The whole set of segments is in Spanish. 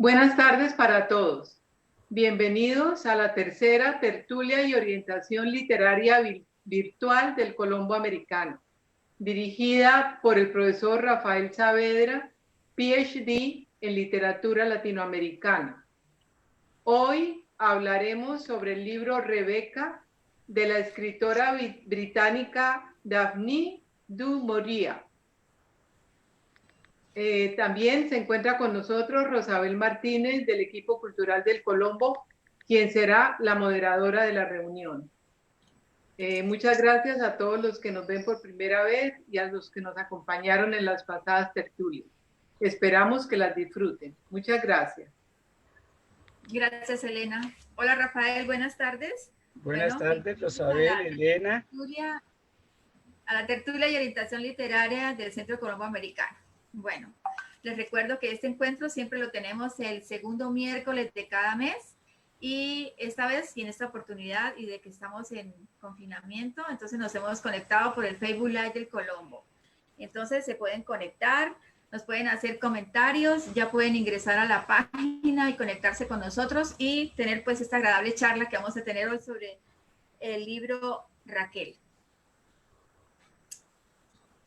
Buenas tardes para todos. Bienvenidos a la tercera tertulia y orientación literaria virtual del Colombo Americano, dirigida por el profesor Rafael Saavedra, PhD en literatura latinoamericana. Hoy hablaremos sobre el libro Rebeca de la escritora británica Daphne du Maurier. También se encuentra con nosotros Rosabel Martínez del equipo cultural del Colombo, quien será la moderadora de la reunión. Muchas gracias a todos los que nos ven por primera vez y a los que nos acompañaron en las pasadas tertulias. Esperamos que las disfruten. Muchas gracias. Gracias, Elena. Hola, Rafael, buenas tardes. Buenas tardes, Rosabel, Elena. A la tertulia y orientación literaria del Centro Colombo Americano. Bueno, les recuerdo que este encuentro siempre lo tenemos el segundo miércoles de cada mes y esta vez y en esta oportunidad y de que estamos en confinamiento, entonces nos hemos conectado por el Facebook Live del Colombo. Entonces se pueden conectar, nos pueden hacer comentarios, ya pueden ingresar a la página y conectarse con nosotros y tener pues esta agradable charla que vamos a tener hoy sobre el libro Raquel.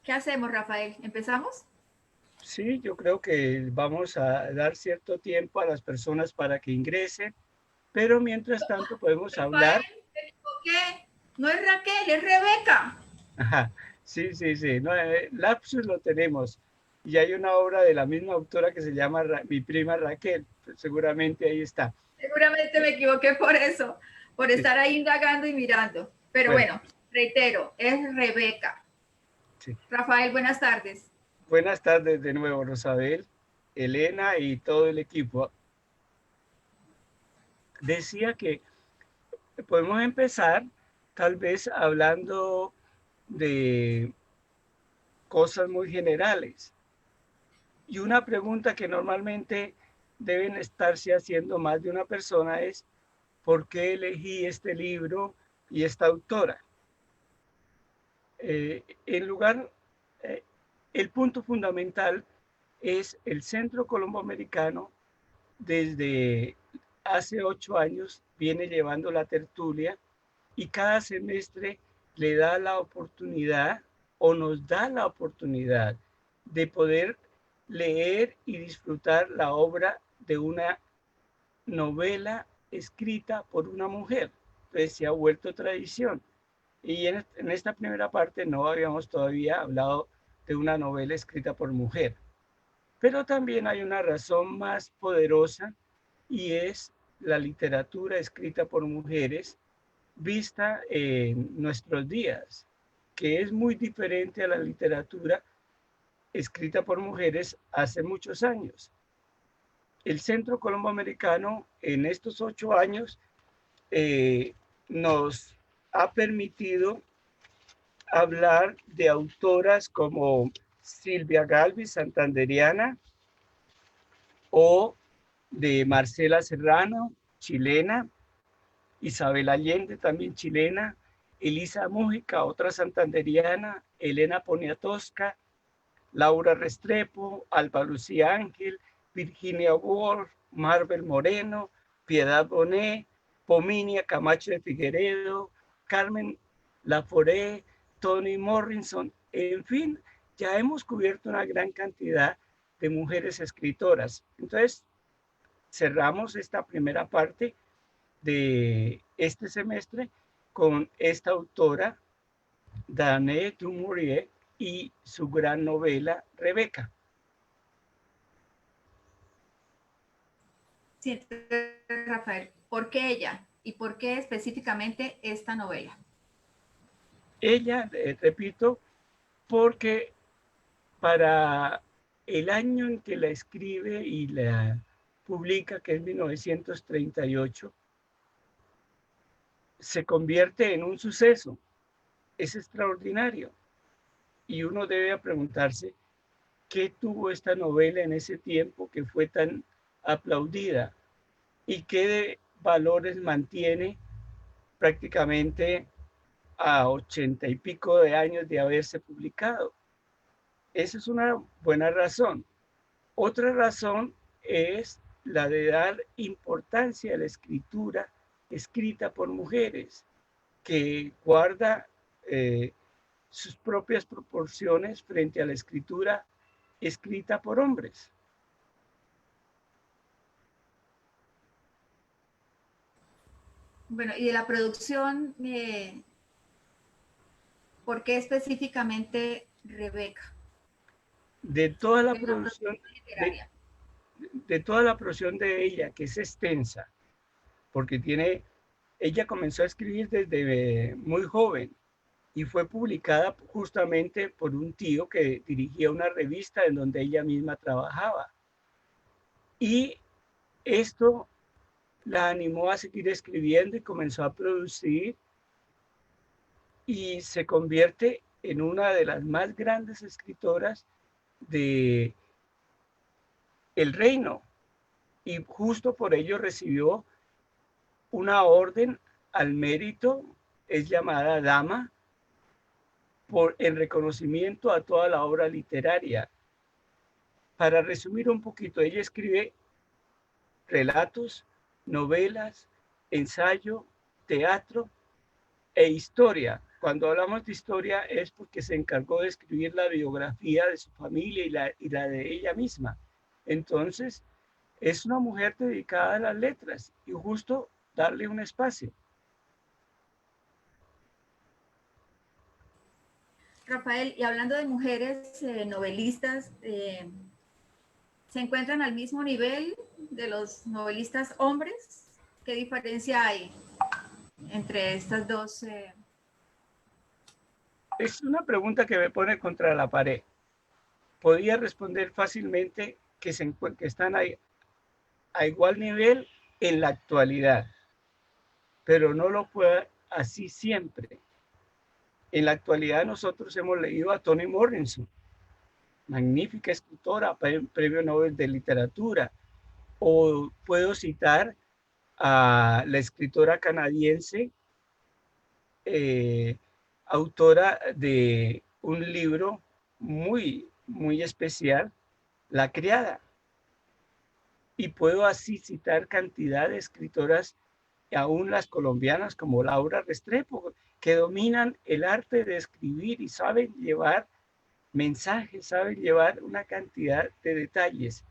¿Qué hacemos, Rafael? ¿Empezamos? Sí, yo creo que vamos a dar cierto tiempo a las personas para que ingresen, pero mientras tanto podemos hablar. Me equivoqué. No es Raquel, es Rebeca. Ajá, sí. No, lapsus lo tenemos. Y hay una obra de la misma autora que se llama Mi prima Raquel. Pues seguramente ahí está. Seguramente me equivoqué por eso, por estar ahí indagando y mirando. Pero bueno, reitero, es Rebeca. Sí. Rafael, buenas tardes. Buenas tardes de nuevo, Rosabel, Elena y todo el equipo. Decía que podemos empezar tal vez hablando de cosas muy generales. Y una pregunta que normalmente deben estarse haciendo más de una persona es ¿por qué elegí este libro y esta autora? El punto fundamental es el Centro Colombo Americano. Desde hace 8 años viene llevando la tertulia y cada semestre le da la oportunidad o nos da la oportunidad de poder leer y disfrutar la obra de una novela escrita por una mujer. Entonces se ha vuelto tradición. Y en esta primera parte no habíamos todavía hablado de una novela escrita por mujer. Pero también hay una razón más poderosa y es la literatura escrita por mujeres vista en nuestros días, que es muy diferente a la literatura escrita por mujeres hace muchos años. El Centro Colombo Americano en estos 8 años nos ha permitido hablar de autoras como Silvia Galvis, santanderiana, o de Marcela Serrano, chilena, Isabel Allende, también chilena, Elisa Mújica, otra santanderiana, Elena Poniatowska, Laura Restrepo, Alba Lucía Ángel, Virginia Woolf, Marvel Moreno, Piedad Bonet, Pominia Camacho de Figueredo, Carmen Laforé, Toni Morrison, en fin, ya hemos cubierto una gran cantidad de mujeres escritoras. Entonces, cerramos esta primera parte de este semestre con esta autora, Daphne du Maurier, y su gran novela, Rebeca. Sí, Rafael, ¿por qué ella? ¿Y por qué específicamente esta novela? Ella, repito, porque para el año en que la escribe y la publica, que es 1938, se convierte en un suceso. Es extraordinario. Y uno debe preguntarse qué tuvo esta novela en ese tiempo que fue tan aplaudida y qué valores mantiene prácticamente a 80 y pico de años de haberse publicado. Esa es una buena razón. Otra razón es la de dar importancia a la escritura escrita por mujeres, que guarda sus propias proporciones frente a la escritura escrita por hombres. Bueno, y de la producción, ¿por qué específicamente Rebeca? De toda la ¿Qué es la producción, producción literaria? de toda la producción de ella, que es extensa, porque ella comenzó a escribir desde muy joven y fue publicada justamente por un tío que dirigía una revista en donde ella misma trabajaba. Y esto la animó a seguir escribiendo y comenzó a producir y se convierte en una de las más grandes escritoras de el reino. Y justo por ello recibió una orden al mérito, es llamada dama, en reconocimiento a toda la obra literaria. Para resumir un poquito, ella escribe relatos, novelas, ensayo, teatro e historia. Cuando hablamos de historia es porque se encargó de escribir la biografía de su familia y la de ella misma. Entonces, es una mujer dedicada a las letras y justo darle un espacio. Rafael, y hablando de mujeres novelistas, ¿se encuentran al mismo nivel de los novelistas hombres? ¿Qué diferencia hay entre estas dos? Es una pregunta que me pone contra la pared. Podría responder fácilmente que están a igual nivel en la actualidad, pero no lo fue así siempre. En la actualidad nosotros hemos leído a Toni Morrison, magnífica escritora, premio Nobel de Literatura, o puedo citar a la escritora canadiense, autora de un libro muy especial, La Criada. Y puedo así citar cantidad de escritoras, aún las colombianas como Laura Restrepo, que dominan el arte de escribir y saben llevar mensajes, saben llevar una cantidad de detalles,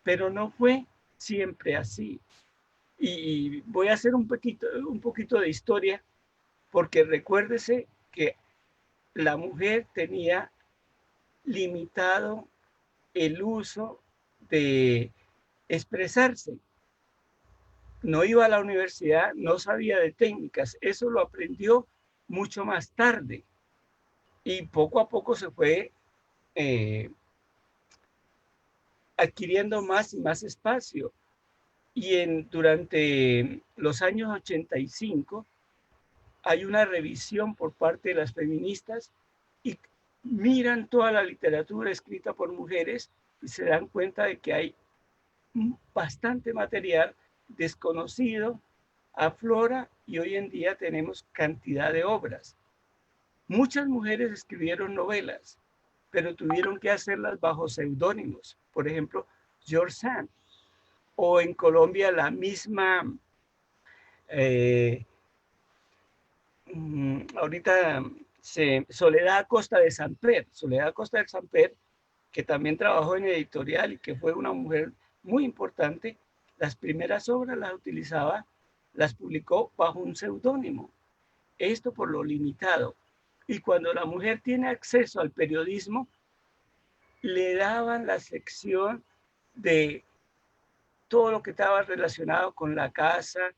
pero no fue siempre así. Y voy a hacer un poquito de historia, porque recuérdese que la mujer tenía limitado el uso de expresarse. No iba a la universidad, no sabía de técnicas, eso lo aprendió mucho más tarde y poco a poco se fue adquiriendo más y más espacio. Y durante los años 85 hay una revisión por parte de las feministas y miran toda la literatura escrita por mujeres y se dan cuenta de que hay bastante material desconocido, aflora y hoy en día tenemos cantidad de obras. Muchas mujeres escribieron novelas, pero tuvieron que hacerlas bajo seudónimos. Por ejemplo, George Sand. O en Colombia la misma, ahorita Soledad Acosta de Samper. Soledad Acosta de Samper, que también trabajó en editorial y que fue una mujer muy importante, las primeras obras las publicó bajo un seudónimo. Esto por lo limitado. Y cuando la mujer tiene acceso al periodismo, le daban la sección de todo lo que estaba relacionado con la casa,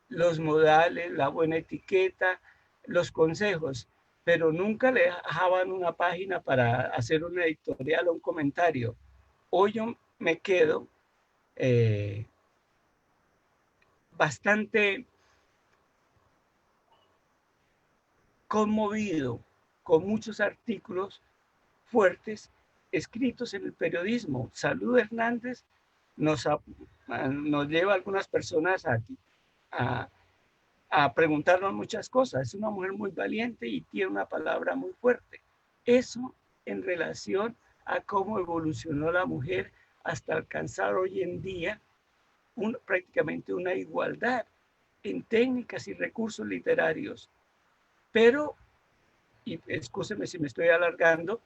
los modales, la buena etiqueta, los consejos, pero nunca le dejaban una página para hacer una editorial o un comentario. Hoy yo me quedo bastante conmovido con muchos artículos fuertes escritos en el periodismo. Salud Hernández nos lleva a algunas personas a preguntarnos muchas cosas. Es una mujer muy valiente y tiene una palabra muy fuerte. Eso en relación a cómo evolucionó la mujer hasta alcanzar hoy en día prácticamente una igualdad en técnicas y recursos literarios. Pero, y excúseme si me estoy alargando,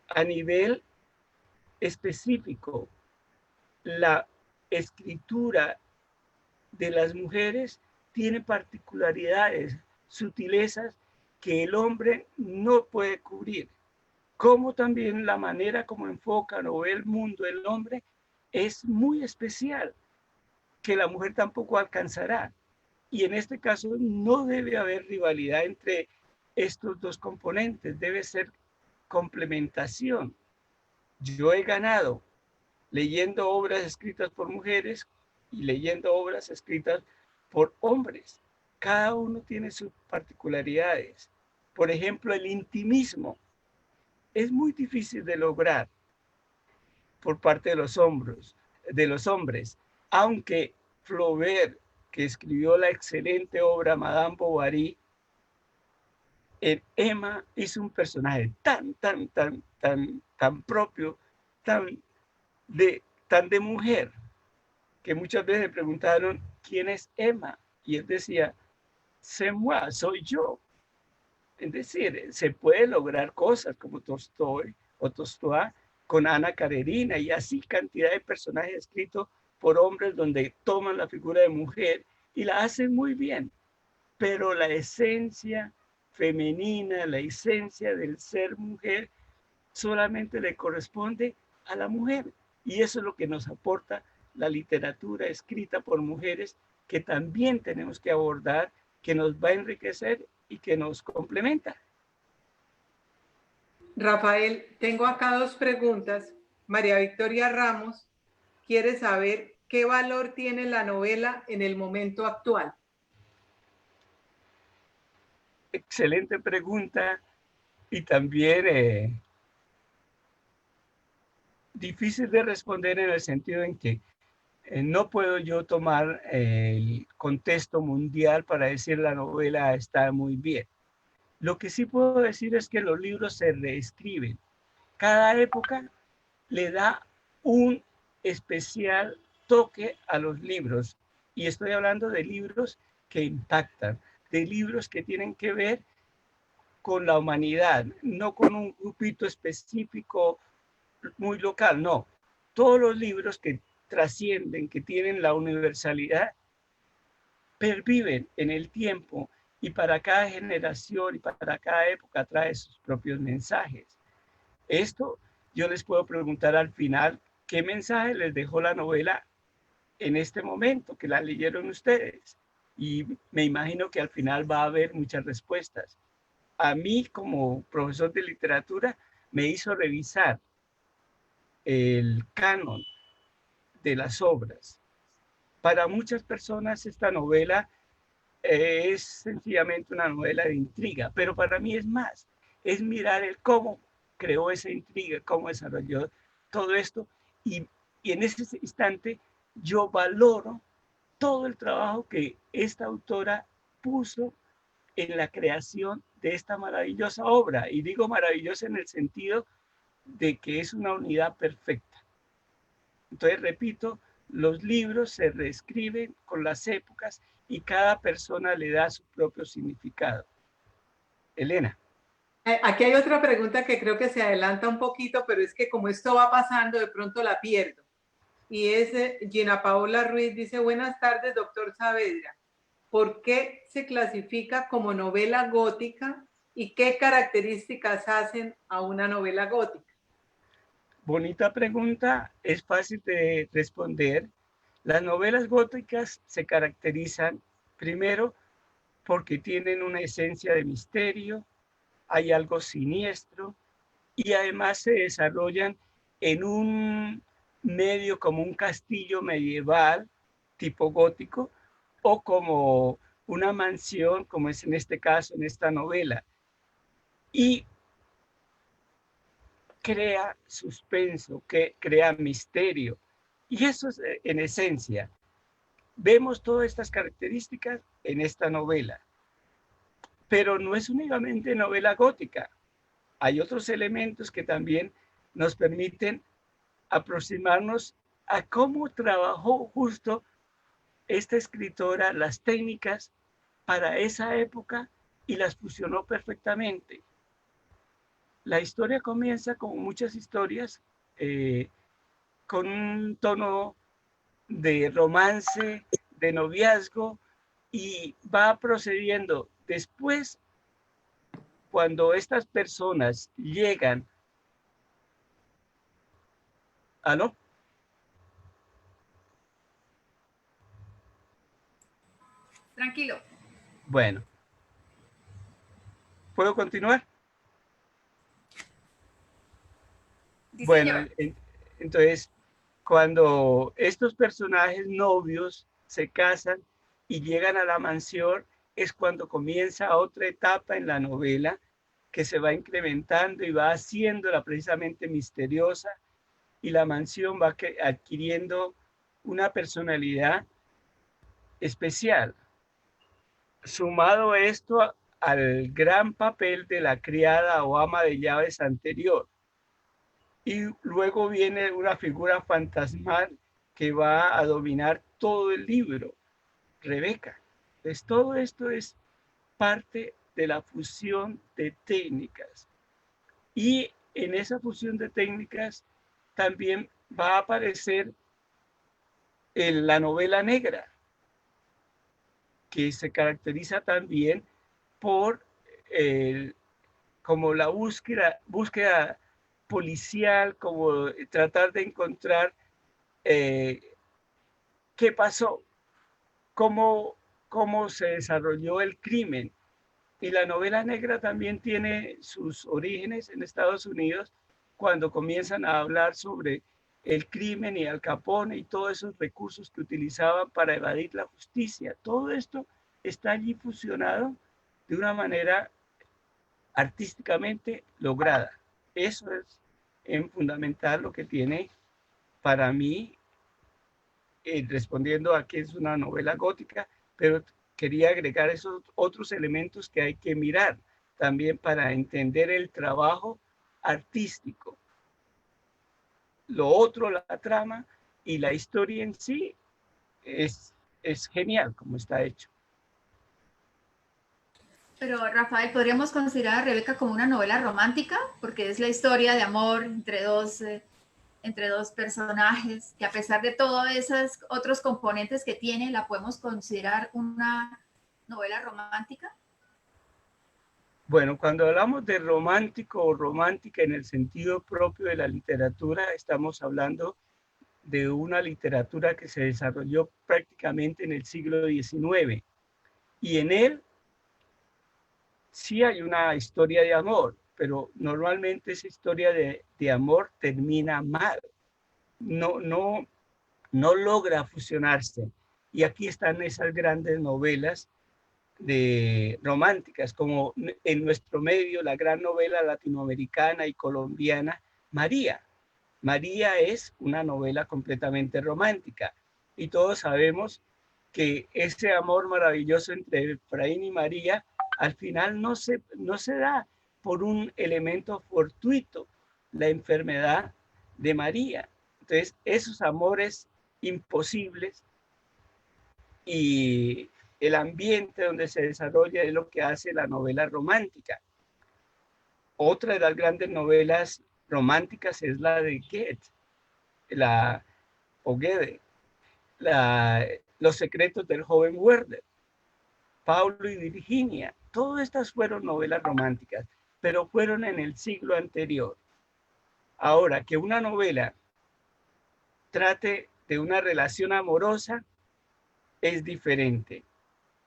a nivel específico, la escritura de las mujeres tiene particularidades, sutilezas que el hombre no puede cubrir. Como también la manera como enfocan o ve el mundo el hombre es muy especial, que la mujer tampoco alcanzará. Y en este caso no debe haber rivalidad entre estos dos componentes, debe ser complementación. Yo he ganado leyendo obras escritas por mujeres y leyendo obras escritas por hombres. Cada uno tiene sus particularidades. Por ejemplo, el intimismo es muy difícil de lograr por parte de los hombres, aunque Flaubert, que escribió la excelente obra Madame Bovary, en Emma hizo un personaje tan propio, tan de mujer, que muchas veces me preguntaron, ¿quién es Emma? Y él decía, c'est moi, soy yo. Es decir, se puede lograr cosas como Tolstoy o Tolstoy con Ana Karenina y así cantidad de personajes escritos por hombres donde toman la figura de mujer y la hacen muy bien. Pero la esencia femenina, la esencia del ser mujer, solamente le corresponde a la mujer. Y eso es lo que nos aporta la literatura escrita por mujeres, que también tenemos que abordar, que nos va a enriquecer y que nos complementa. Rafael, tengo acá dos preguntas. María Victoria Ramos quiere saber qué valor tiene la novela en el momento actual. Excelente pregunta y también difícil de responder en el sentido en que no puedo yo tomar el contexto mundial para decir la novela está muy bien. Lo que sí puedo decir es que los libros se reescriben. Cada época le da un especial toque a los libros. Y estoy hablando de libros que impactan, de libros que tienen que ver con la humanidad, no con un grupito específico muy local, no. Todos los libros que trascienden, que tienen la universalidad, perviven en el tiempo y para cada generación y para cada época trae sus propios mensajes. Esto yo les puedo preguntar al final, ¿qué mensaje les dejó la novela en este momento que la leyeron ustedes? Y me imagino que al final va a haber muchas respuestas. A mí, como profesor de literatura, me hizo revisar el canon de las obras. Para muchas personas esta novela es sencillamente una novela de intriga, pero para mí es más, es mirar el cómo creó esa intriga, cómo desarrolló todo esto y en ese instante yo valoro todo el trabajo que esta autora puso en la creación de esta maravillosa obra, y digo maravillosa en el sentido de que es una unidad perfecta. Entonces, repito, los libros se reescriben con las épocas y cada persona le da su propio significado. Elena. Aquí hay otra pregunta que creo que se adelanta un poquito, pero es que como esto va pasando, de pronto la pierdo. Y es Gina Paola Ruiz, dice, buenas tardes, doctor Saavedra. ¿Por qué se clasifica como novela gótica y qué características hacen a una novela gótica? Bonita pregunta, es fácil de responder. Las novelas góticas se caracterizan primero porque tienen una esencia de misterio, hay algo siniestro y además se desarrollan en un medio como un castillo medieval tipo gótico o como una mansión, como es en este caso, en esta novela. Y crea suspenso, que crea misterio. Y eso es en esencia. Vemos todas estas características en esta novela. Pero no es únicamente novela gótica. Hay otros elementos que también nos permiten aproximarnos a cómo trabajó justo esta escritora las técnicas para esa época y las fusionó perfectamente. La historia comienza, como muchas historias, con un tono de romance, de noviazgo, y va procediendo. Después, cuando estas personas llegan, ¿aló? Tranquilo. Bueno, ¿puedo continuar? Sí, Bueno, señor. entonces, cuando estos personajes novios se casan y llegan a la mansión, es cuando comienza otra etapa en la novela que se va incrementando y va haciéndola precisamente misteriosa, y la mansión va adquiriendo una personalidad especial. Sumado esto al gran papel de la criada o ama de llaves anterior. Y luego viene una figura fantasmal que va a dominar todo el libro, Rebeca. Pues todo esto es parte de la fusión de técnicas. Y en esa fusión de técnicas también va a aparecer en la novela negra, que se caracteriza también por como la búsqueda policial, como tratar de encontrar qué pasó, cómo, cómo se desarrolló el crimen. Y la novela negra también tiene sus orígenes en Estados Unidos, cuando comienzan a hablar sobre el crimen y Al Capone y todos esos recursos que utilizaban para evadir la justicia. Todo esto está allí fusionado de una manera artísticamente lograda. Eso es en fundamental lo que tiene para mí, respondiendo a que es una novela gótica, pero quería agregar esos otros elementos que hay que mirar también para entender el trabajo artístico. Lo otro, la trama y la historia en sí, es genial como está hecho. Pero Rafael, ¿podríamos considerar a Rebeca como una novela romántica? Porque es la historia de amor entre dos personajes, que a pesar de todos esos otros componentes que tiene, la podemos considerar una novela romántica. Bueno, cuando hablamos de romántico o romántica en el sentido propio de la literatura, estamos hablando de una literatura que se desarrolló prácticamente en el siglo XIX. Y en él sí hay una historia de amor, pero normalmente esa historia de amor termina mal. No, no, no logra fusionarse. Y aquí están esas grandes novelas de románticas, como en nuestro medio la gran novela latinoamericana y colombiana, María. María es una novela completamente romántica y todos sabemos que ese amor maravilloso entre Efraín y María al final no se da por un elemento fortuito, la enfermedad de María. Entonces, esos amores imposibles y el ambiente donde se desarrolla es lo que hace la novela romántica. Otra de las grandes novelas románticas es la de Goethe, la o Goethe, Los secretos del joven Werther, Paulo y Virginia. Todas estas fueron novelas románticas, pero fueron en el siglo anterior. Ahora, que una novela trate de una relación amorosa es diferente.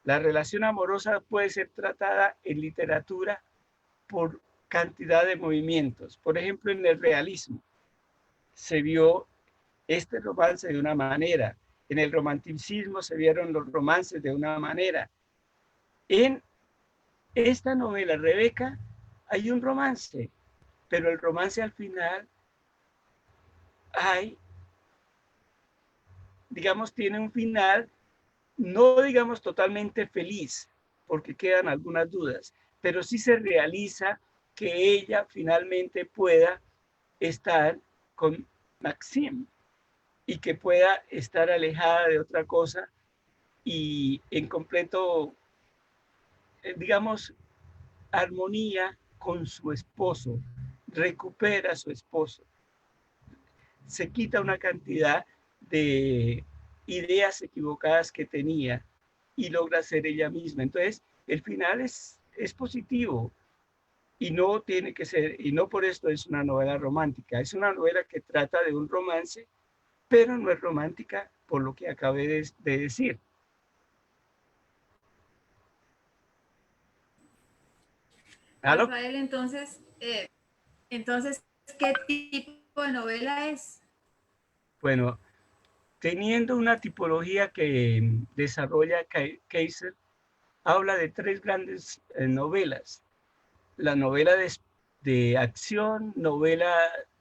La relación amorosa puede ser tratada en literatura por cantidad de movimientos. Por ejemplo, en el realismo se vio este romance de una manera. En el romanticismo se vieron los romances de una manera. En esta novela, Rebeca, hay un romance, pero el romance al final tiene un final, no digamos totalmente feliz, porque quedan algunas dudas, pero sí se realiza que ella finalmente pueda estar con Maxime. y que pueda estar alejada de otra cosa y en completo, digamos, armonía con su esposo, recupera a su esposo, se quita una cantidad de ideas equivocadas que tenía y logra ser ella misma. Entonces, el final es positivo y no tiene que ser, y no por esto es una novela romántica, es una novela que trata de un romance, pero no es romántica por lo que acabé de decir. ¿Aló? Rafael, entonces, ¿qué tipo de novela es? Bueno, teniendo una tipología que desarrolla Kaiser, habla de tres grandes novelas. La novela de acción, novela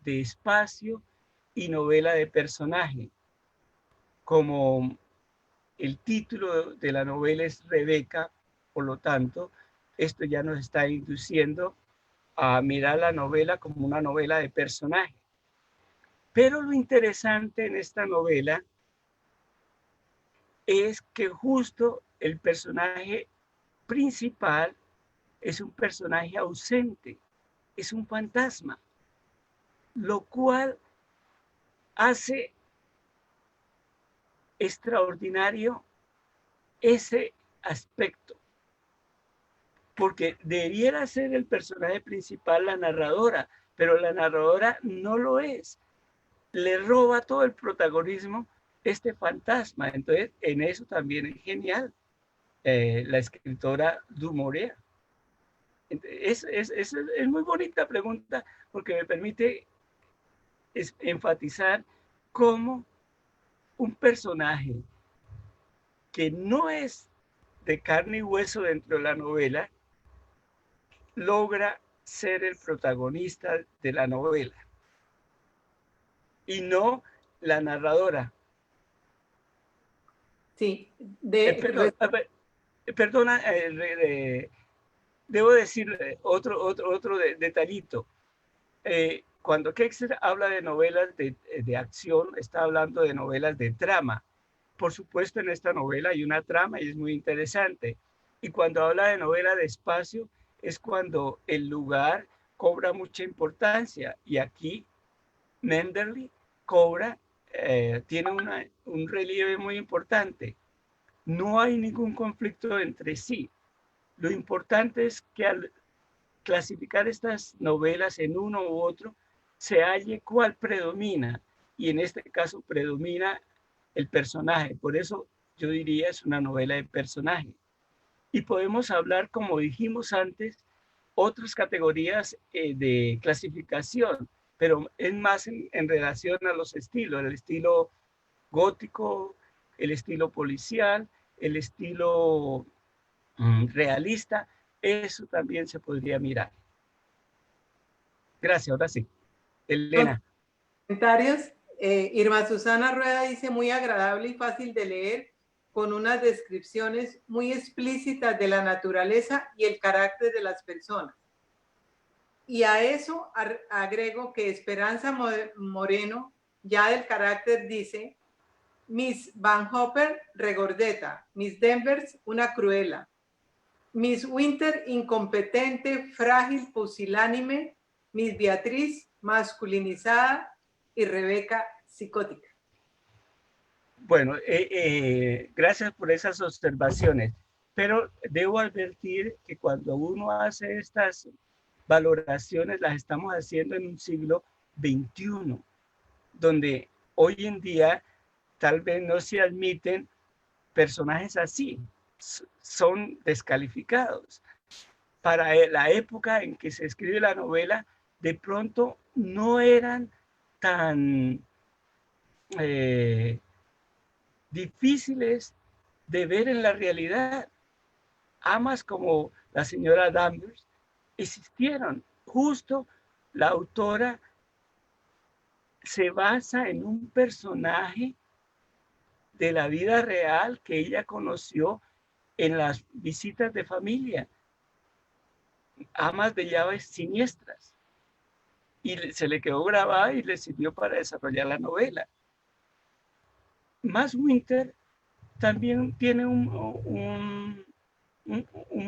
de espacio y novela de personaje. Como el título de la novela es Rebeca, por lo tanto, esto ya nos está induciendo a mirar la novela como una novela de personaje. Pero lo interesante en esta novela es que justo el personaje principal es un personaje ausente, es un fantasma, lo cual hace extraordinario ese aspecto, porque debiera ser el personaje principal la narradora, pero la narradora no lo es. Le roba todo el protagonismo este fantasma. Entonces, en eso también es genial la escritora Du Maurier. Es muy bonita pregunta porque me permite enfatizar cómo un personaje que no es de carne y hueso dentro de la novela logra ser el protagonista de la novela y no la narradora. Sí, perdona, debo decir otro detallito. Cuando Kexler habla de novelas de acción, está hablando de novelas de trama. Por supuesto, en esta novela hay una trama y es muy interesante. Y cuando habla de novela de espacio, es cuando el lugar cobra mucha importancia. Y aquí Menderly tiene un relieve muy importante. No hay ningún conflicto entre sí. Lo importante es que al clasificar estas novelas en uno u otro, se halle cuál predomina. Y en este caso predomina el personaje. Por eso yo diría es una novela de personaje. Y podemos hablar, como dijimos antes, otras categorías de clasificación, pero es más en relación a los estilos, el estilo gótico, el estilo policial, el estilo realista, eso también se podría mirar. Gracias, ahora sí. Elena. Comentarios. Irma Susana Rueda dice muy agradable y fácil de leer, con unas descripciones muy explícitas de la naturaleza y el carácter de las personas. Y a eso agrego que Esperanza Moreno, ya del carácter, dice: Miss Van Hopper, regordeta; Miss Denvers, una cruela; Miss Winter, incompetente, frágil, pusilánime; Miss Beatriz, masculinizada; y Rebeca, psicótica. Bueno, gracias por esas observaciones, pero debo advertir que cuando uno hace estas valoraciones las estamos haciendo en un siglo XXI, donde hoy en día tal vez no se admiten personajes así, son descalificados. Para la época en que se escribe la novela, de pronto no eran tan difíciles de ver en la realidad. Amas como la señora Danvers existieron. Justo la autora se basa en un personaje de la vida real que ella conoció en las visitas de familia. Amas de llaves siniestras. Y se le quedó grabada y le sirvió para desarrollar la novela. Max Winter también tiene un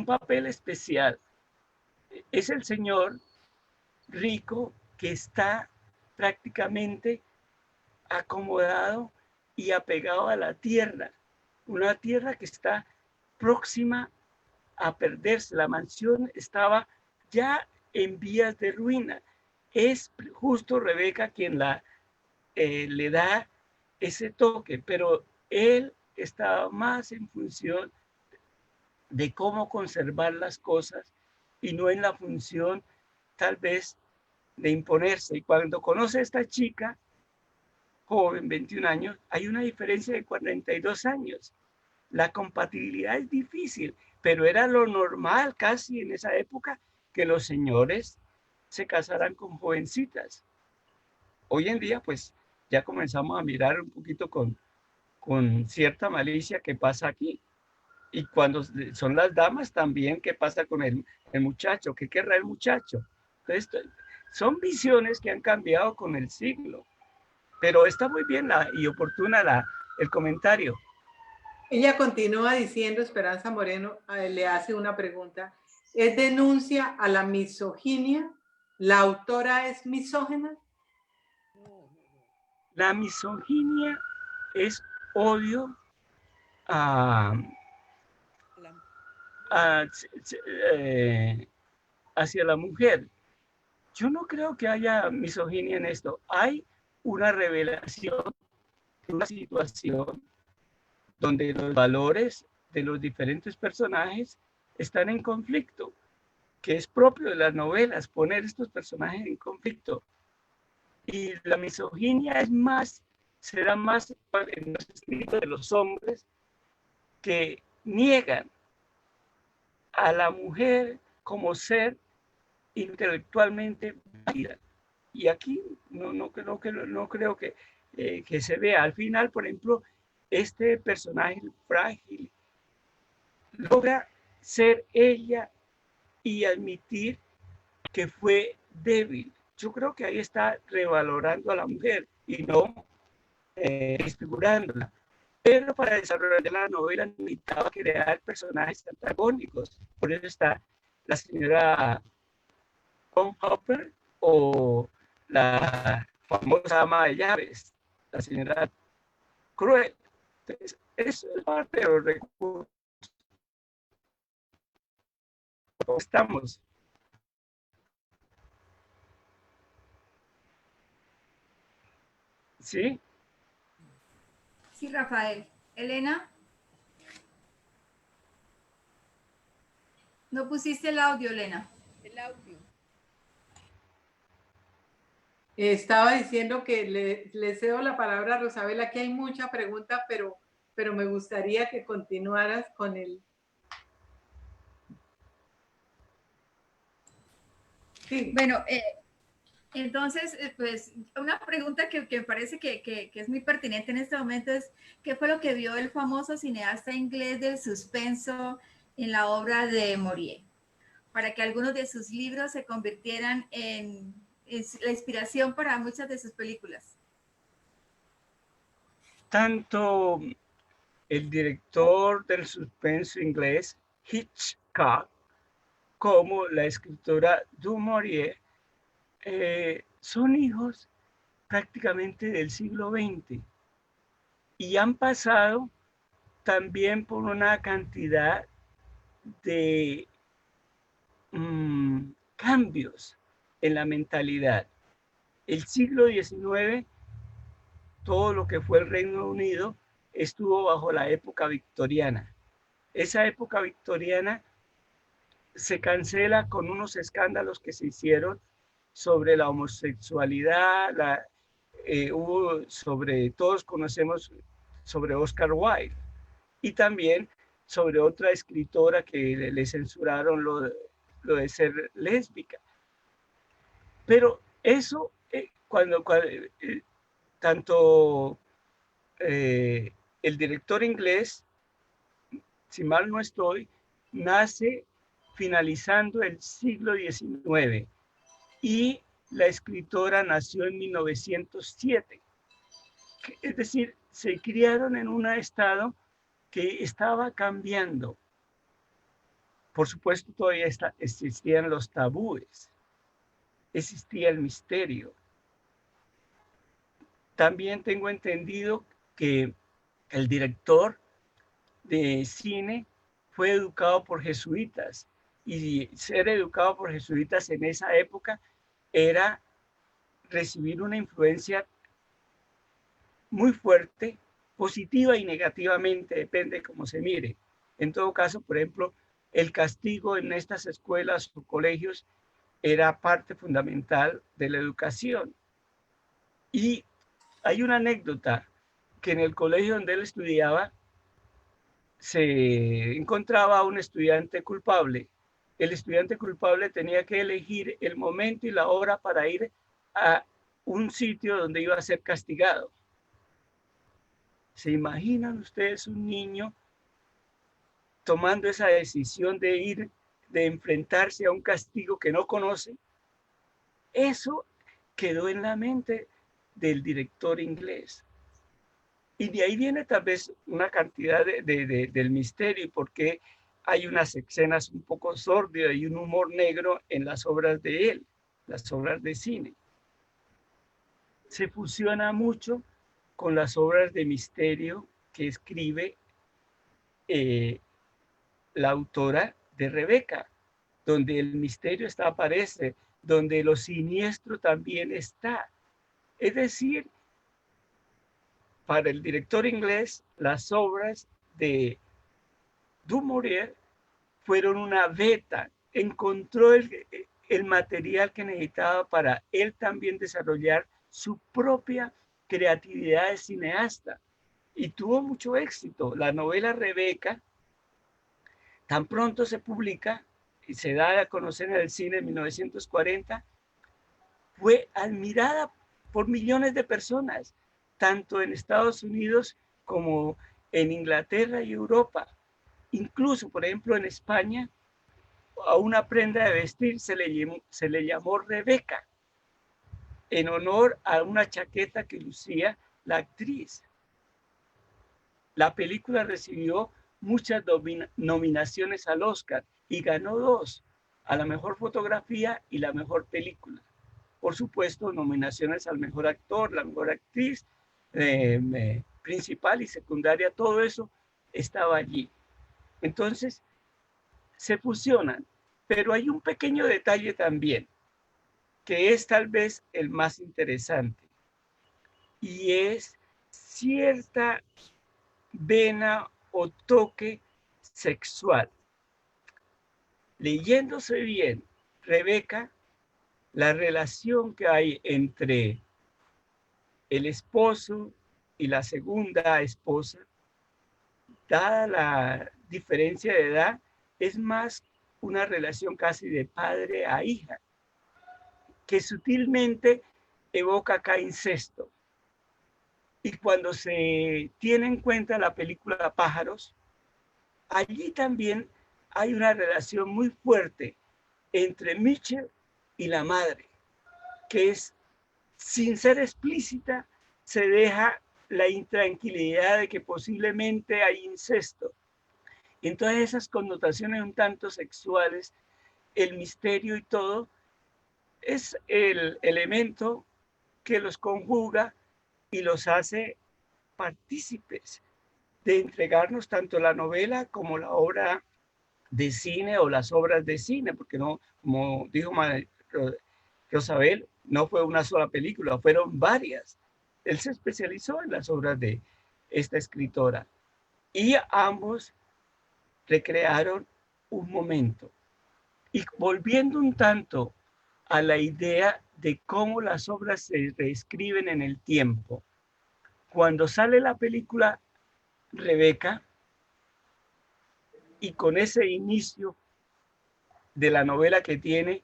papel especial. Es el señor rico que está prácticamente acomodado y apegado a la tierra, una tierra que está próxima a perderse. La mansión estaba ya en vías de ruina. Es justo Rebeca quien le da ese toque, pero él estaba más en función de cómo conservar las cosas y no en la función tal vez de imponerse. Y cuando conoce a esta chica, joven, 21 años, hay una diferencia de 42 años. La compatibilidad es difícil, pero era lo normal casi en esa época que los señores se casaran con jovencitas. Hoy en día, pues, ya comenzamos a mirar un poquito con cierta malicia qué pasa aquí. Y cuando son las damas también, ¿qué pasa con el muchacho? ¿Qué querrá el muchacho? Entonces, son visiones que han cambiado con el siglo. Pero está muy bien y oportuna el comentario. Ella continúa diciendo, Esperanza Moreno le hace una pregunta. ¿Es denuncia a la misoginia? ¿La autora es misógena? La misoginia es odio hacia la mujer. Yo no creo que haya misoginia en esto. Hay una revelación, una situación donde los valores de los diferentes personajes están en conflicto, que es propio de las novelas, poner estos personajes en conflicto. Y la misoginia será más en los escritos de los hombres que niegan a la mujer como ser intelectualmente válida. Y aquí no creo que se vea. Al final, por ejemplo, este personaje frágil logra ser ella y admitir que fue débil. Yo creo que ahí está revalorando a la mujer y no desfigurándola. Pero para desarrollar la novela necesitaba crear personajes antagónicos. Por eso está la señora Von Hopper o la famosa ama de llaves, la señora Cruel. Entonces, eso es parte de los recursos. Estamos. ¿Sí? Sí, Rafael. Elena. No pusiste el audio, Elena. El audio. Estaba diciendo que le cedo la palabra a Rosabel. Aquí hay mucha pregunta, pero me gustaría que continuaras con el... Sí. Bueno, entonces, pues una pregunta que me parece que es muy pertinente en este momento es, ¿qué fue lo que vio el famoso cineasta inglés del suspenso en la obra de Maurier? Para que algunos de sus libros se convirtieran en la inspiración para muchas de sus películas. Tanto el director del suspenso inglés, Hitchcock, como la escritora du Maurier, son hijos prácticamente del siglo XX y han pasado también por una cantidad de cambios en la mentalidad. El siglo XIX, todo lo que fue el Reino Unido, estuvo bajo la época victoriana. Esa época victoriana se cancela con unos escándalos que se hicieron sobre la homosexualidad, todos conocemos sobre Oscar Wilde, y también sobre otra escritora que le censuraron lo de ser lésbica. Pero eso, cuando tanto el director inglés, si mal no estoy, nace finalizando el siglo XIX y la escritora nació en 1907. Es decir, se criaron en un estado que estaba cambiando. Por supuesto, todavía existían los tabúes, existía el misterio. También tengo entendido que el director de cine fue educado por jesuitas, y ser educado por jesuitas en esa época era recibir una influencia muy fuerte, positiva y negativamente, depende de cómo se mire. En todo caso, por ejemplo, el castigo en estas escuelas o colegios era parte fundamental de la educación. Y hay una anécdota que en el colegio donde él estudiaba se encontraba un estudiante culpable. El estudiante culpable tenía que elegir el momento y la hora para ir a un sitio donde iba a ser castigado. ¿Se imaginan ustedes un niño tomando esa decisión de ir, de enfrentarse a un castigo que no conoce? Eso quedó en la mente del director inglés. Y de ahí viene tal vez una cantidad del misterio, porque hay unas escenas un poco sórdidas y un humor negro en las obras de él, las obras de cine. Se fusiona mucho con las obras de misterio que escribe la autora de Rebeca, donde el misterio aparece, donde lo siniestro también está. Es decir, para el director inglés, las obras de Du Maurier fueron una beta. Encontró el material que necesitaba para él también desarrollar su propia creatividad de cineasta. Y tuvo mucho éxito. La novela Rebeca, tan pronto se publica y se da a conocer en el cine en 1940, fue admirada por millones de personas, tanto en Estados Unidos como en Inglaterra y Europa. Incluso, por ejemplo, en España, a una prenda de vestir se le llamó Rebeca, en honor a una chaqueta que lucía la actriz. La película recibió muchas nominaciones al Oscar y ganó 2, a la mejor fotografía y la mejor película. Por supuesto, nominaciones al mejor actor, la mejor actriz, principal y secundaria, todo eso estaba allí. Entonces, se fusionan, pero hay un pequeño detalle también, que es tal vez el más interesante, y es cierta vena o toque sexual. Leyéndose bien, Rebeca, la relación que hay entre el esposo y la segunda esposa, dada la diferencia de edad, es más una relación casi de padre a hija, que sutilmente evoca acá incesto. Y cuando se tiene en cuenta la película Pájaros, allí también hay una relación muy fuerte entre Mitchell y la madre, que es, sin ser explícita, se deja la intranquilidad de que posiblemente hay incesto. Entonces esas connotaciones un tanto sexuales, el misterio y todo, es el elemento que los conjuga y los hace partícipes de entregarnos tanto la novela como la obra de cine o las obras de cine, porque no, como dijo Rosabel, no fue una sola película, fueron varias. Él se especializó en las obras de esta escritora y ambos recrearon un momento. Y volviendo un tanto a la idea de cómo las obras se reescriben en el tiempo, cuando sale la película Rebeca, y con ese inicio de la novela que tiene,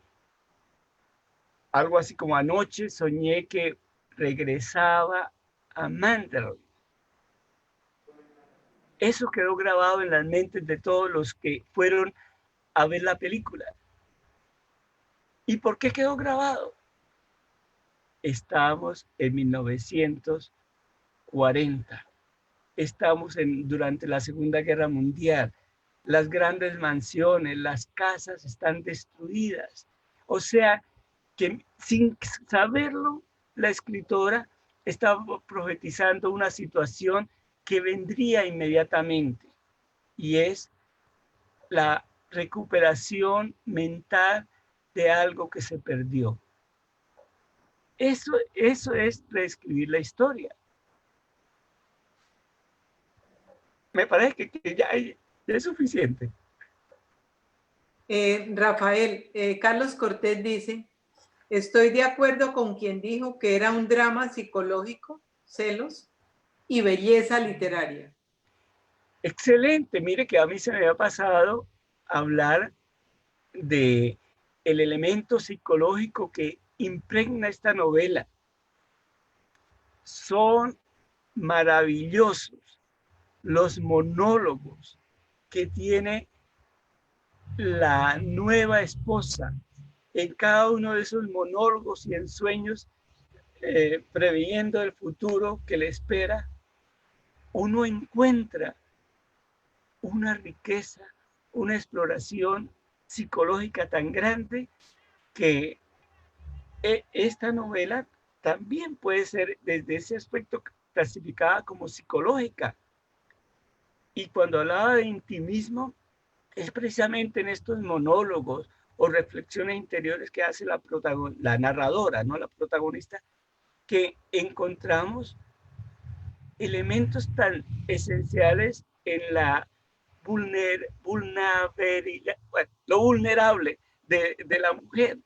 algo así como anoche soñé que regresaba a Manderley. Eso quedó grabado en las mentes de todos los que fueron a ver la película. ¿Y por qué quedó grabado? Estábamos en 1940. estamos durante la Segunda Guerra Mundial. Las grandes mansiones, las casas están destruidas. O sea, que sin saberlo, la escritora estaba profetizando una situación que vendría inmediatamente, y es la recuperación mental de algo que se perdió. Eso es reescribir la historia. Me parece que ya es suficiente. Rafael, Carlos Cortés dice, estoy de acuerdo con quien dijo que era un drama psicológico, celos y belleza literaria. Excelente. Mire que a mí se me había pasado hablar de el elemento psicológico que impregna esta novela. Son maravillosos los monólogos que tiene la nueva esposa. En cada uno de esos monólogos y ensueños, previendo el futuro que le espera, uno encuentra una riqueza, una exploración psicológica tan grande que esta novela también puede ser desde ese aspecto clasificada como psicológica. Y cuando hablaba de intimismo, es precisamente en estos monólogos o reflexiones interiores que hace la narradora, no la protagonista, que encontramos elementos tan esenciales en la vulnerabilidad, bueno, lo vulnerable de la mujer,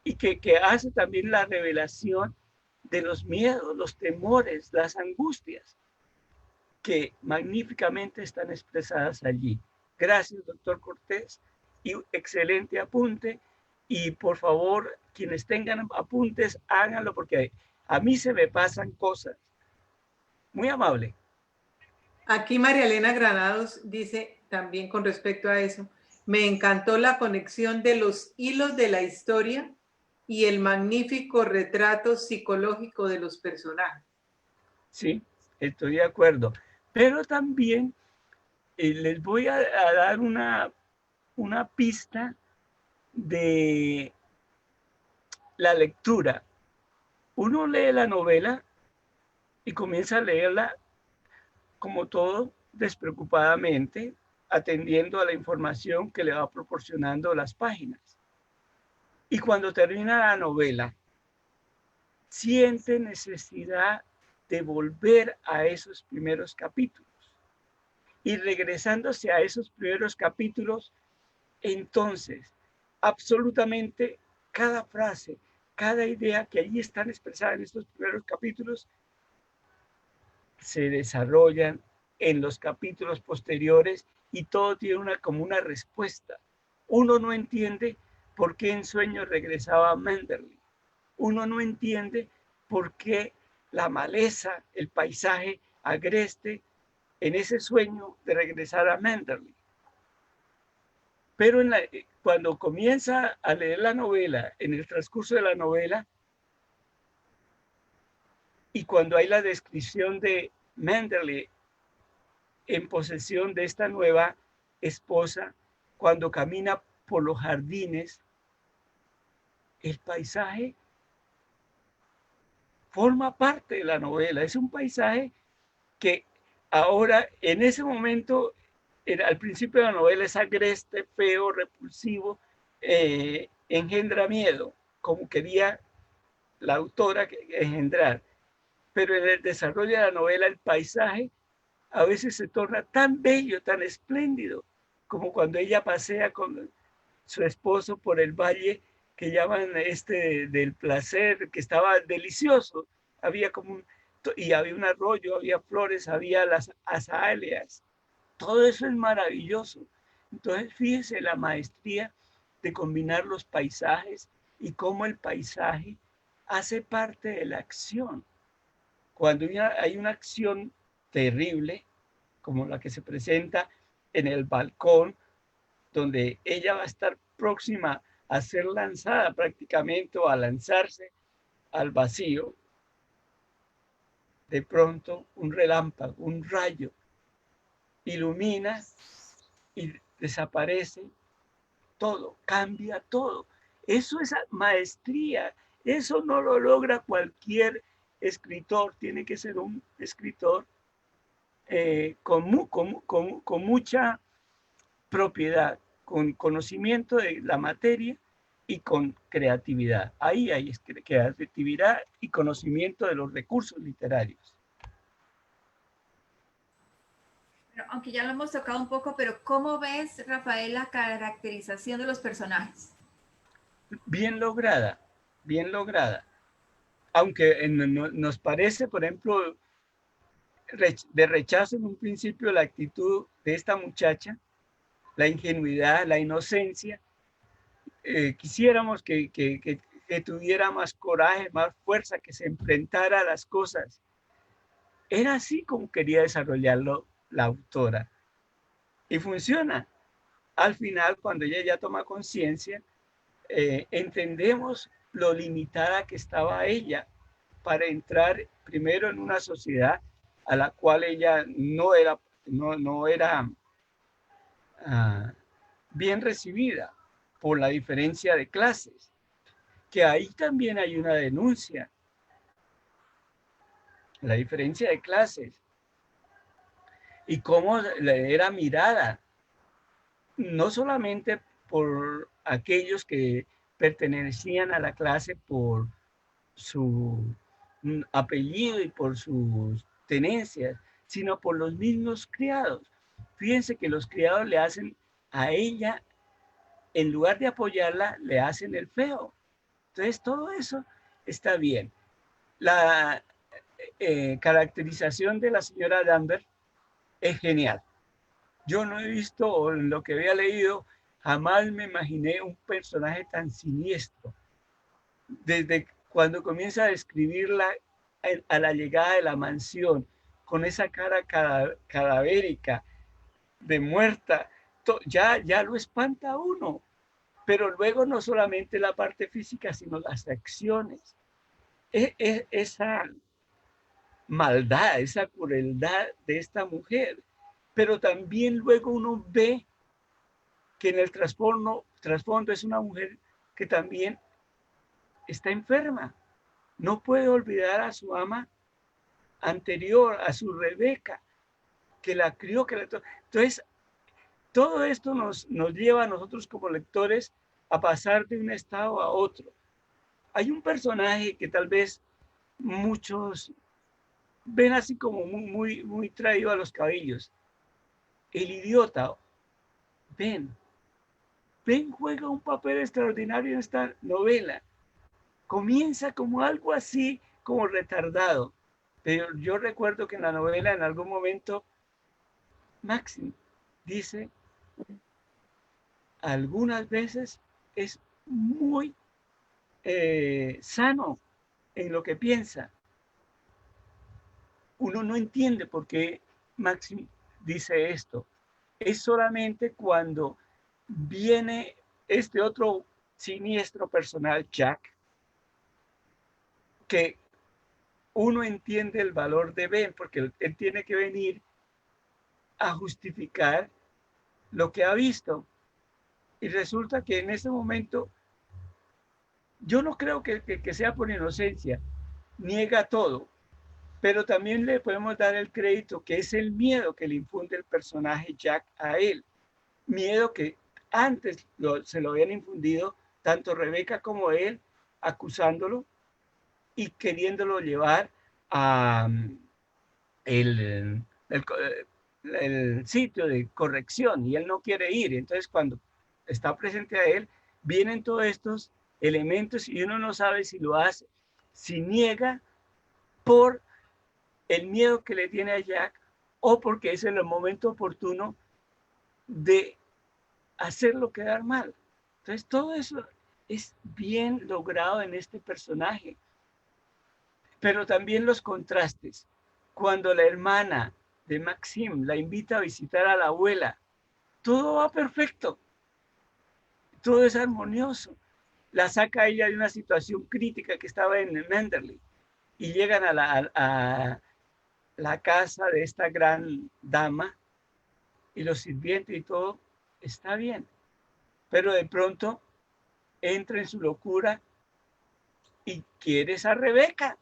y que hace también la revelación de los miedos, los temores, las angustias, que magníficamente están expresadas allí. Gracias, doctor Cortés, y excelente apunte. Y por favor, quienes tengan apuntes, háganlo, porque a mí se me pasan cosas. Muy amable. Aquí María Elena Granados dice también con respecto a eso, me encantó la conexión de los hilos de la historia y el magnífico retrato psicológico de los personajes. Sí, estoy de acuerdo. Pero también les voy a dar una pista de la lectura. Uno lee la novela y comienza a leerla como todo, despreocupadamente, atendiendo a la información que le va proporcionando las páginas. Y cuando termina la novela, siente necesidad de volver a esos primeros capítulos. Y regresándose a esos primeros capítulos, entonces, absolutamente cada frase, cada idea que allí están expresadas en estos primeros capítulos, se desarrollan en los capítulos posteriores, y todo tiene como una respuesta. Uno no entiende por qué en sueños regresaba a Manderley. Uno no entiende por qué la maleza, el paisaje agreste en ese sueño de regresar a Manderley. Pero cuando comienza a leer la novela, en el transcurso de la novela, y cuando hay la descripción de Manderley en posesión de esta nueva esposa, cuando camina por los jardines, el paisaje forma parte de la novela. Es un paisaje que ahora, en ese momento, al principio de la novela, es agreste, feo, repulsivo, engendra miedo, como quería la autora engendrar. Pero en el desarrollo de la novela, el paisaje a veces se torna tan bello, tan espléndido, como cuando ella pasea con su esposo por el valle que llaman del placer, que estaba delicioso. Había y había un arroyo, había flores, había las azaleas. Todo eso es maravilloso. Entonces, fíjese la maestría de combinar los paisajes y cómo el paisaje hace parte de la acción. Cuando hay una acción terrible, como la que se presenta en el balcón, donde ella va a estar próxima a ser lanzada prácticamente, o a lanzarse al vacío, de pronto un relámpago, un rayo, ilumina y desaparece todo, cambia todo. Eso es maestría, eso no lo logra cualquier escritor, tiene que ser un escritor con mucha propiedad, con conocimiento de la materia y con creatividad. Ahí hay creatividad y conocimiento de los recursos literarios. Pero, aunque ya lo hemos tocado un poco, pero ¿cómo ves, Rafael, la caracterización de los personajes? Bien lograda, bien lograda. Aunque nos parece, por ejemplo, de rechazo en un principio la actitud de esta muchacha, la ingenuidad, la inocencia, quisiéramos que tuviera más coraje, más fuerza, que se enfrentara a las cosas. Era así como quería desarrollarlo la autora. Y funciona. Al final, cuando ella ya toma conciencia, entendemos lo limitada que estaba ella para entrar primero en una sociedad a la cual ella no era bien recibida por la diferencia de clases, que ahí también hay una denuncia, la diferencia de clases y cómo era mirada, no solamente por aquellos que pertenecían a la clase por su apellido y por sus tenencias, sino por los mismos criados. Fíjense que los criados le hacen a ella, en lugar de apoyarla, le hacen el feo. Entonces, todo eso está bien. La caracterización de la señora Danvers es genial. Yo no he visto, o en lo que había leído, jamás me imaginé un personaje tan siniestro. Desde cuando comienza a describirla a la llegada de la mansión, con esa cara cadavérica, de muerta, ya lo espanta a uno. Pero luego no solamente la parte física, sino las acciones. Esa maldad, esa crueldad de esta mujer. Pero también luego uno ve que en el trasfondo es una mujer que también está enferma. No puede olvidar a su ama anterior, a su Rebeca, que la crió. Entonces, todo esto nos lleva a nosotros como lectores a pasar de un estado a otro. Hay un personaje que tal vez muchos ven así como muy traído a los cabellos. El idiota. Ben juega un papel extraordinario en esta novela. Comienza como algo así, como retardado. Pero yo recuerdo que en la novela, en algún momento, Maxim dice, algunas veces es muy sano en lo que piensa. Uno no entiende por qué Maxim dice esto. Es solamente cuando viene este otro siniestro personal, Jack, que uno entiende el valor de Ben, porque él tiene que venir a justificar lo que ha visto. Y resulta que en ese momento, yo no creo que sea por inocencia, niega todo, pero también le podemos dar el crédito que es el miedo que le infunde el personaje Jack a él. Miedo que antes se lo habían infundido tanto Rebeca como él, acusándolo y queriéndolo llevar a el sitio de corrección, y él no quiere ir. Entonces, cuando está presente a él, vienen todos estos elementos y uno no sabe si lo hace, si niega por el miedo que le tiene a Jack o porque es en el momento oportuno de hacerlo quedar mal. Entonces, todo eso es bien logrado en este personaje. Pero también los contrastes. Cuando la hermana de Maxim la invita a visitar a la abuela, todo va perfecto, todo es armonioso. La saca ella de una situación crítica que estaba en Manderley y llegan la casa de esta gran dama y los sirvientes y todo, está bien. Pero de pronto entra en su locura y quiere a Rebeca.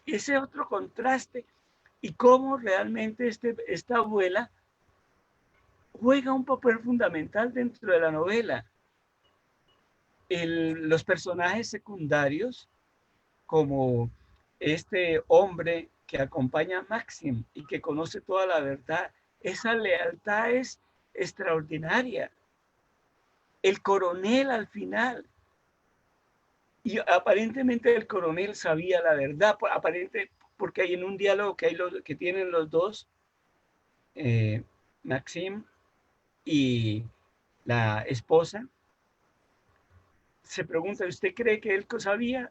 Ese otro contraste. Y cómo realmente esta abuela juega un papel fundamental dentro de la novela. Los personajes secundarios, como este hombre que acompaña a Maxim y que conoce toda la verdad, esa lealtad es extraordinaria. El coronel al final, y aparentemente el coronel sabía la verdad, aparente, porque hay en un diálogo que tienen los dos, Maxim y la esposa, se pregunta, ¿usted cree que él sabía?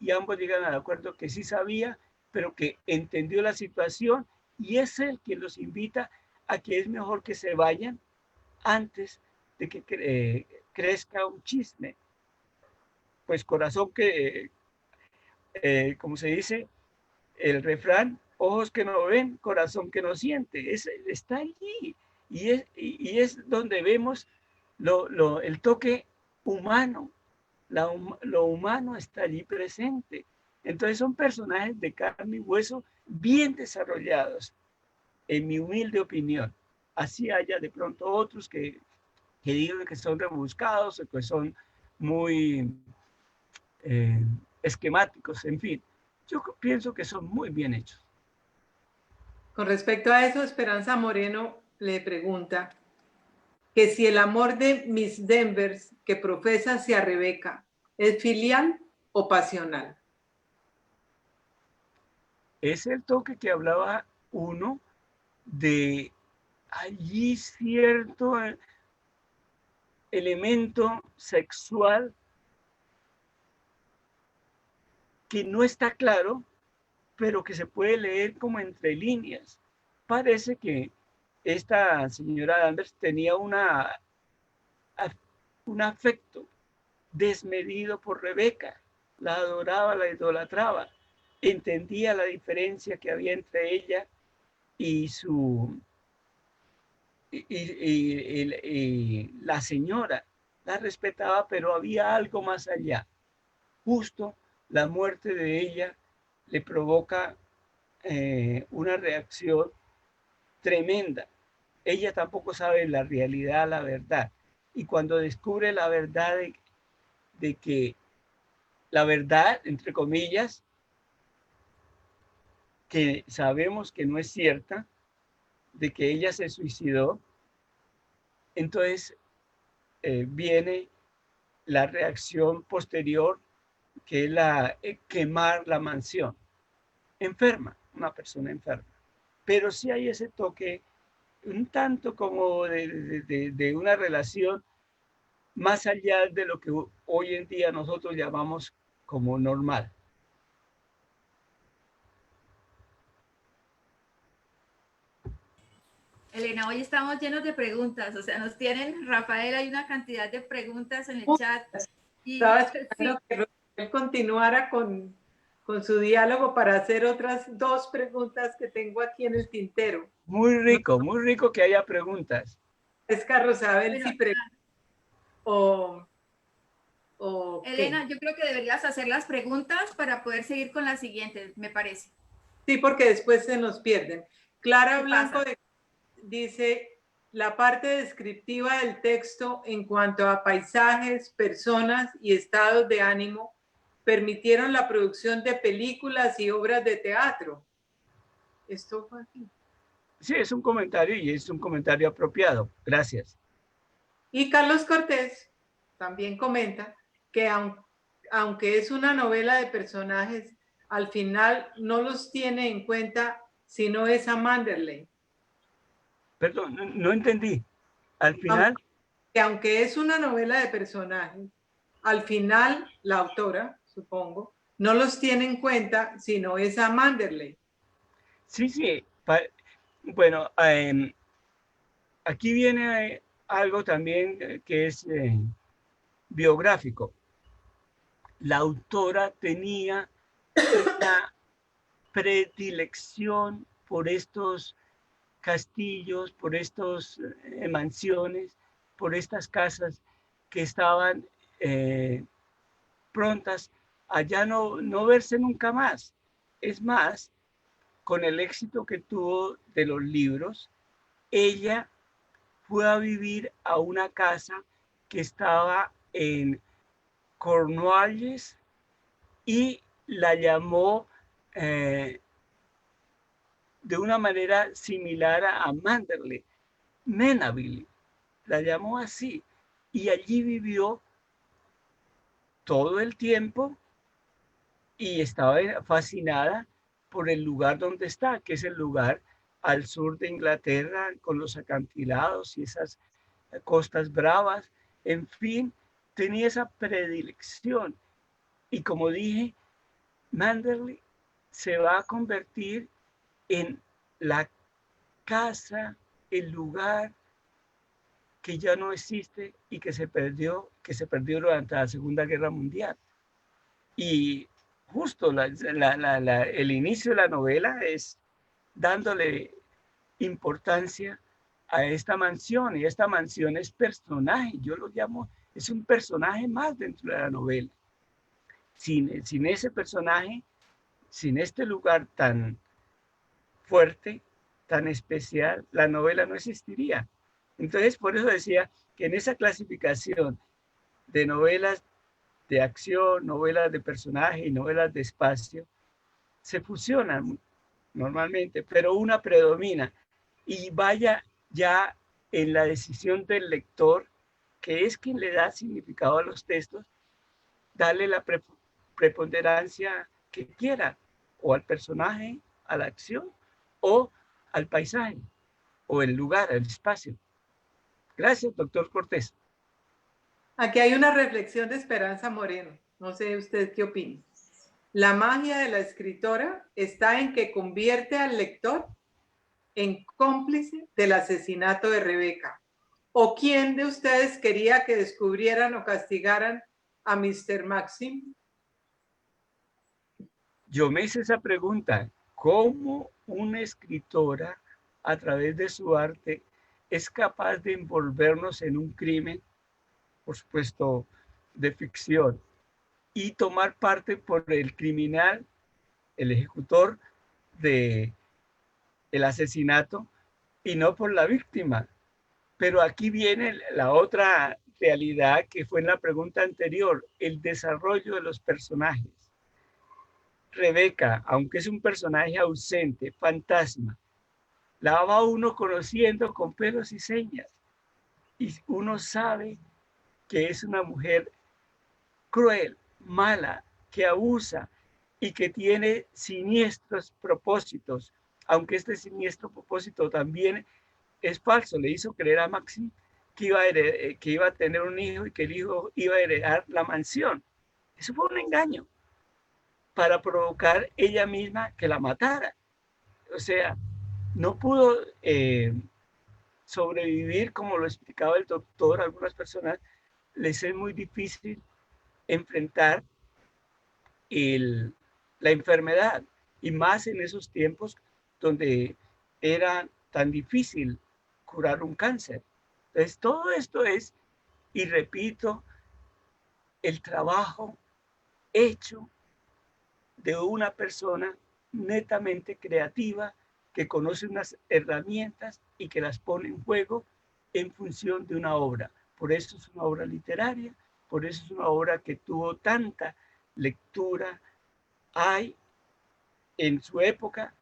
Y ambos llegan al acuerdo que sí sabía, pero que entendió la situación y es él quien los invita a que es mejor que se vayan antes de que crezca un chisme. Pues corazón que, como se dice, el refrán, ojos que no ven, corazón que no siente, está allí. Y es donde vemos el toque humano, lo humano está allí presente. Entonces son personajes de carne y hueso bien desarrollados, en mi humilde opinión. Así haya de pronto otros que digan que son rebuscados o que son muy esquemáticos, en fin. Yo pienso que son muy bien hechos. Con respecto a eso, Esperanza Moreno le pregunta que si el amor de Miss Denvers que profesa hacia Rebeca es filial o pasional. Es el toque que hablaba uno de allí cierto elemento sexual que no está claro, pero que se puede leer como entre líneas. Parece que esta señora Danvers tenía un afecto desmedido por Rebeca, la adoraba, la idolatraba, entendía la diferencia que había entre ella y la señora, la respetaba, pero había algo más allá. Justo la muerte de ella le provoca una reacción tremenda. Ella tampoco sabe la realidad, la verdad. Y cuando descubre la verdad de que la verdad, entre comillas, que sabemos que no es cierta, de que ella se suicidó, entonces viene la reacción posterior, que es quemar la mansión. Enferma, una persona enferma. Pero sí hay ese toque un tanto como de una relación más allá de lo que hoy en día nosotros llamamos como normal. Elena, hoy estamos llenos de preguntas, o sea, nos tienen, Rafael, hay una cantidad de preguntas en el chat. Y, estaba esperando que Rafael continuara con su diálogo para hacer otras 2 preguntas que tengo aquí en el tintero. Muy rico que haya preguntas. Es Rosabel, bueno, si Elena, yo creo que deberías hacer las preguntas para poder seguir con las siguientes, me parece. Sí, porque después se nos pierden. Clara Blanco dice, la parte descriptiva del texto en cuanto a paisajes, personas y estados de ánimo permitieron la producción de películas y obras de teatro. Esto fue aquí. Sí, es un comentario y es un comentario apropiado. Gracias. Y Carlos Cortés también comenta que aunque es una novela de personajes, al final no los tiene en cuenta sino es a Manderley. Perdón, no entendí. Al final... Aunque es una novela de personajes, al final la autora, supongo, no los tiene en cuenta sino es a Manderley. Sí. Bueno, aquí viene algo también que es biográfico. La autora tenía predilección por estos castillos, por estas mansiones, por estas casas que estaban prontas a ya no verse nunca más. Es más, con el éxito que tuvo de los libros, ella fue a vivir a una casa que estaba en Cornualles y la llamó de una manera similar a Manderley, Menaville, la llamó así, y allí vivió todo el tiempo y estaba fascinada por el lugar donde está, que es el lugar al sur de Inglaterra, con los acantilados y esas costas bravas. En fin, tenía esa predilección. Y como dije, Manderley se va a convertir en la casa, el lugar que ya no existe y que se perdió durante la Segunda Guerra Mundial. Y justo el inicio de la novela es dándole importancia a esta mansión, y esta mansión es personaje, yo lo llamo, es un personaje más dentro de la novela. Sin ese personaje, sin este lugar tan fuerte, tan especial, la novela no existiría. Entonces, por eso decía que en esa clasificación de novelas de acción, novelas de personaje y novelas de espacio, se fusionan normalmente, pero una predomina y vaya ya en la decisión del lector, que es quien le da significado a los textos, darle la preponderancia que quiera, o al personaje, a la acción, o al paisaje, o el lugar, el espacio. Gracias, doctor Cortés. Aquí hay una reflexión de Esperanza Moreno. No sé usted qué opina. La magia de la escritora está en que convierte al lector en cómplice del asesinato de Rebeca. ¿O quién de ustedes quería que descubrieran o castigaran a Mr. Maxim? Yo me hice esa pregunta. ¿Cómo una escritora, a través de su arte, es capaz de envolvernos en un crimen, por supuesto, de ficción, y tomar parte por el criminal, el ejecutor de el asesinato, y no por la víctima? Pero aquí viene la otra realidad que fue en la pregunta anterior, el desarrollo de los personajes. Rebeca, aunque es un personaje ausente, fantasma, la va uno conociendo con pelos y señas, y uno sabe que es una mujer cruel, mala, que abusa y que tiene siniestros propósitos, aunque este siniestro propósito también es falso. Le hizo creer a Maxim que iba a tener un hijo y que el hijo iba a heredar la mansión. Eso fue un engaño para provocar ella misma que la matara. O sea, no pudo sobrevivir, como lo explicaba el doctor. A algunas personas les es muy difícil enfrentar la enfermedad, y más en esos tiempos donde era tan difícil curar un cáncer. Entonces, todo esto es, y repito, el trabajo hecho de una persona netamente creativa que conoce unas herramientas y que las pone en juego en función de una obra. Por eso es una obra literaria, por eso es una obra que tuvo tanta lectura. Hay en su época,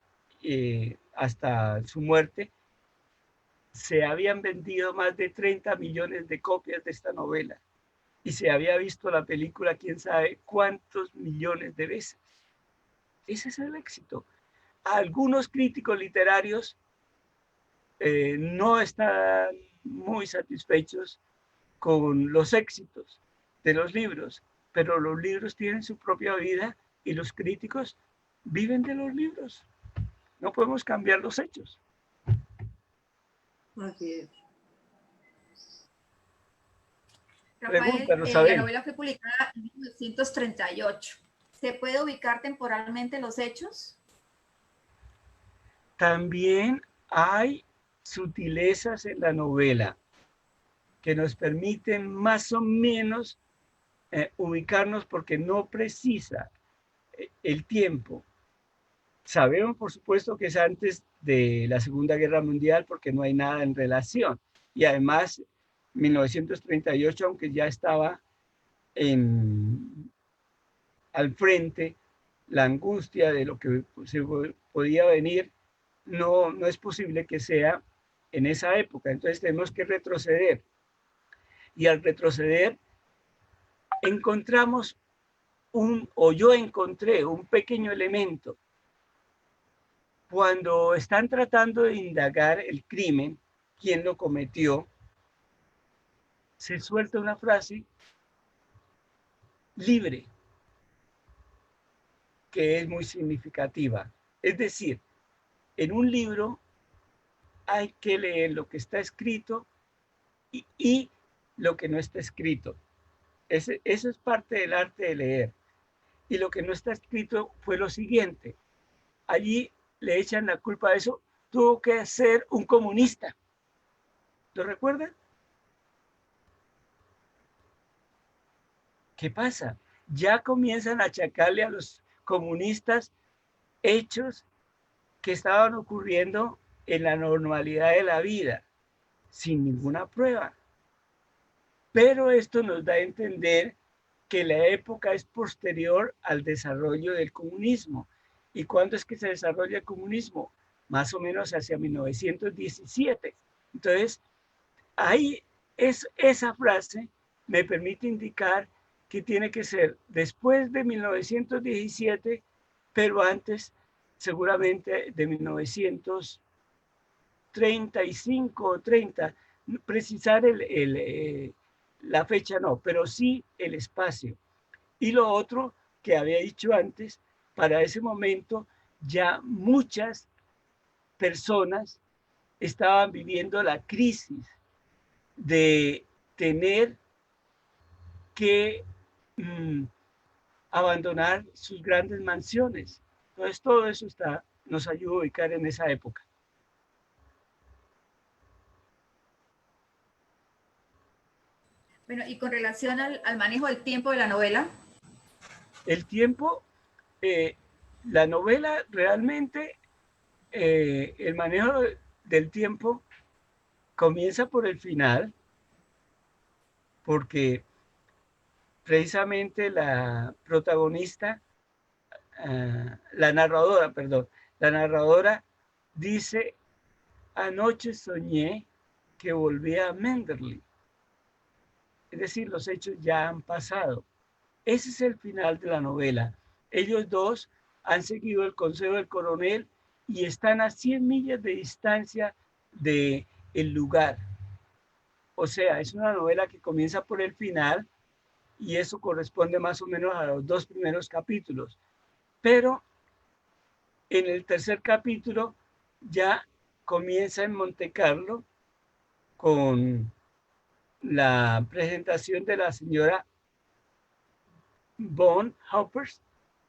hasta su muerte, se habían vendido más de 30 millones de copias de esta novela y se había visto la película quién sabe cuántos millones de veces. Ese es el éxito. Algunos críticos literarios no están muy satisfechos con los éxitos de los libros, pero los libros tienen su propia vida y los críticos viven de los libros. No podemos cambiar los hechos. Así es. Rafael, la novela fue publicada en 1938. ¿Se puede ubicar temporalmente los hechos? también hay sutilezas en la novela que nos permiten más o menos ubicarnos porque no precisa el tiempo. Sabemos, por supuesto, que es antes de la Segunda Guerra Mundial porque no hay nada en relación. Y además, 1938, aunque ya estaba al frente la angustia de lo que se podía venir, no es posible que sea en esa época. Entonces tenemos que retroceder. Y al retroceder, encontramos yo encontré un pequeño elemento. Cuando están tratando de indagar el crimen, quién lo cometió, se suelta una frase libre, que es muy significativa. Es decir, en un libro hay que leer lo que está escrito y lo que no está escrito. Eso es parte del arte de leer. Y lo que no está escrito fue lo siguiente. Allí le echan la culpa de eso. Tuvo que ser un comunista. ¿Lo recuerdan? ¿Qué pasa? Ya comienzan a achacarle a los comunistas hechos que estaban ocurriendo en la normalidad de la vida, sin ninguna prueba. Pero esto nos da a entender que la época es posterior al desarrollo del comunismo. ¿Y cuándo es que se desarrolla el comunismo? Más o menos hacia 1917. Entonces, ahí esa frase me permite indicar que tiene que ser después de 1917, pero antes seguramente de 1935 o 30. Precisar la fecha no, pero sí el espacio. Y lo otro que había dicho antes, para ese momento ya muchas personas estaban viviendo la crisis de tener que abandonar sus grandes mansiones. Entonces todo eso nos ayuda a ubicar en esa época. Bueno, y con relación al manejo del tiempo de la novela. El tiempo, la novela realmente, el manejo del tiempo comienza por el final, porque precisamente la protagonista, la narradora dice, anoche soñé que volvía a Manderley. Es decir, los hechos ya han pasado. Ese es el final de la novela. Ellos dos han seguido el consejo del coronel y están a 100 millas de distancia del lugar. O sea, es una novela que comienza por el final y eso corresponde más o menos a los 2 primeros capítulos. Pero en el tercer capítulo ya comienza en Montecarlo con la presentación de la señora Von Hoppers,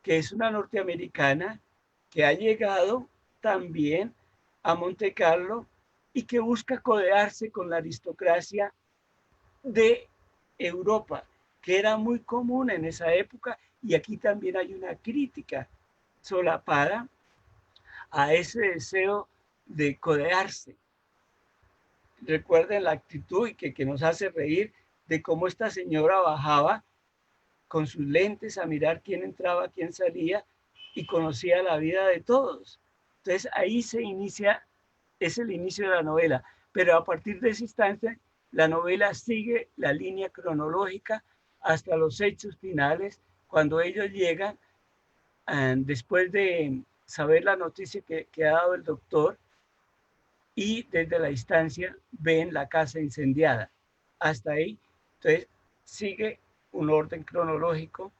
que es una norteamericana que ha llegado también a Montecarlo y que busca codearse con la aristocracia de Europa, que era muy común en esa época, y aquí también hay una crítica solapada a ese deseo de codearse. Recuerden la actitud y que nos hace reír de cómo esta señora bajaba con sus lentes a mirar quién entraba, quién salía y conocía la vida de todos. Entonces ahí es el inicio de la novela, pero a partir de ese instante la novela sigue la línea cronológica hasta los hechos finales, cuando ellos llegan después de saber la noticia que ha dado el doctor y desde la distancia ven la casa incendiada. Hasta ahí, entonces sigue un orden cronológico,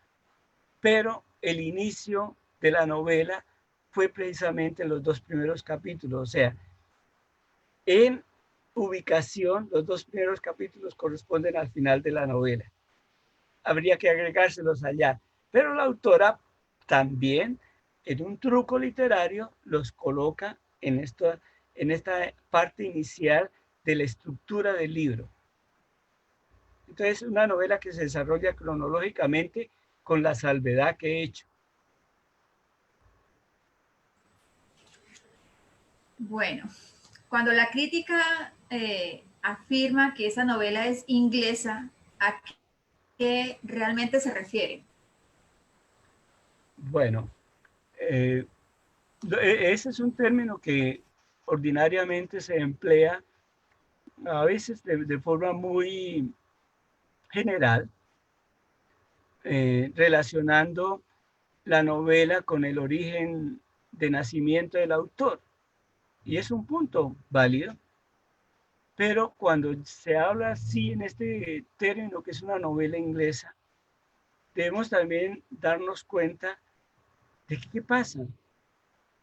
pero el inicio de la novela fue precisamente en los 2 primeros capítulos. O sea, en ubicación, los 2 primeros capítulos corresponden al final de la novela. Habría que agregárselos allá. Pero la autora también, en un truco literario, los coloca en esta parte inicial de la estructura del libro. Entonces, una novela que se desarrolla cronológicamente con la salvedad que he hecho. Bueno, cuando la crítica afirma que esa novela es inglesa, ¿a qué realmente se refiere? Bueno, ese es un término que ordinariamente se emplea a veces de forma muy general, relacionando la novela con el origen de nacimiento del autor. Y es un punto válido, pero cuando se habla así en este término que es una novela inglesa, debemos también darnos cuenta de qué pasa.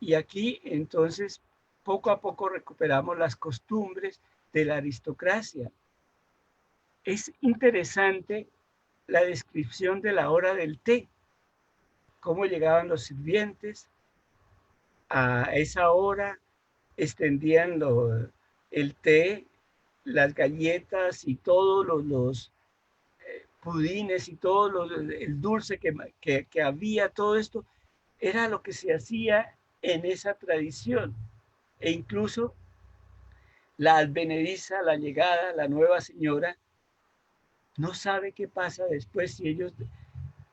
Y aquí entonces poco a poco recuperamos las costumbres de la aristocracia. Es interesante la descripción de la hora del té, cómo llegaban los sirvientes a esa hora, extendían el té, las galletas y todos los pudines y todo el dulce que había, todo esto era lo que se hacía en esa tradición. E incluso la advenediza, la llegada, la nueva señora, no sabe qué pasa después si ellos,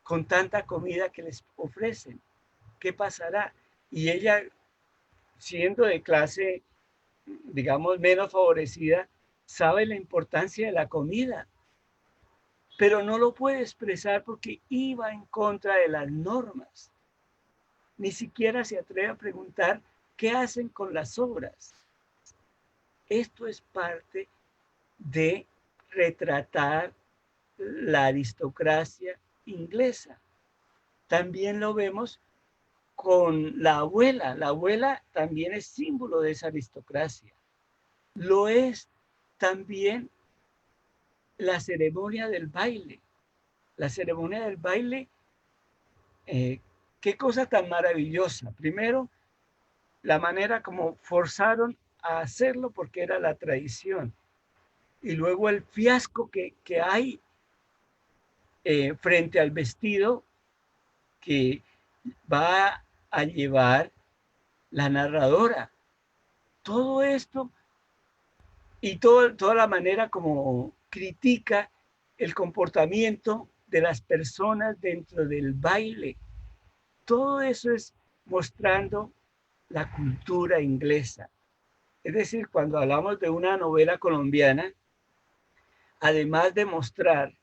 con tanta comida que les ofrecen, qué pasará. Y ella, siendo de clase, digamos, menos favorecida, sabe la importancia de la comida, pero no lo puede expresar porque iba en contra de las normas. Ni siquiera se atreve a preguntar qué hacen con las sobras. Esto es parte de retratar la aristocracia inglesa. También lo vemos con la abuela. La abuela también es símbolo de esa aristocracia. Lo es también la ceremonia del baile. La ceremonia del baile, qué cosa tan maravillosa. Primero, la manera como forzaron a hacerlo porque era la tradición. Y luego el fiasco que hay frente al vestido que va a llevar la narradora. Todo esto y toda la manera como critica el comportamiento de las personas dentro del baile. Todo eso es mostrando la cultura inglesa. Es decir, cuando hablamos de una novela colombiana, además de mostrar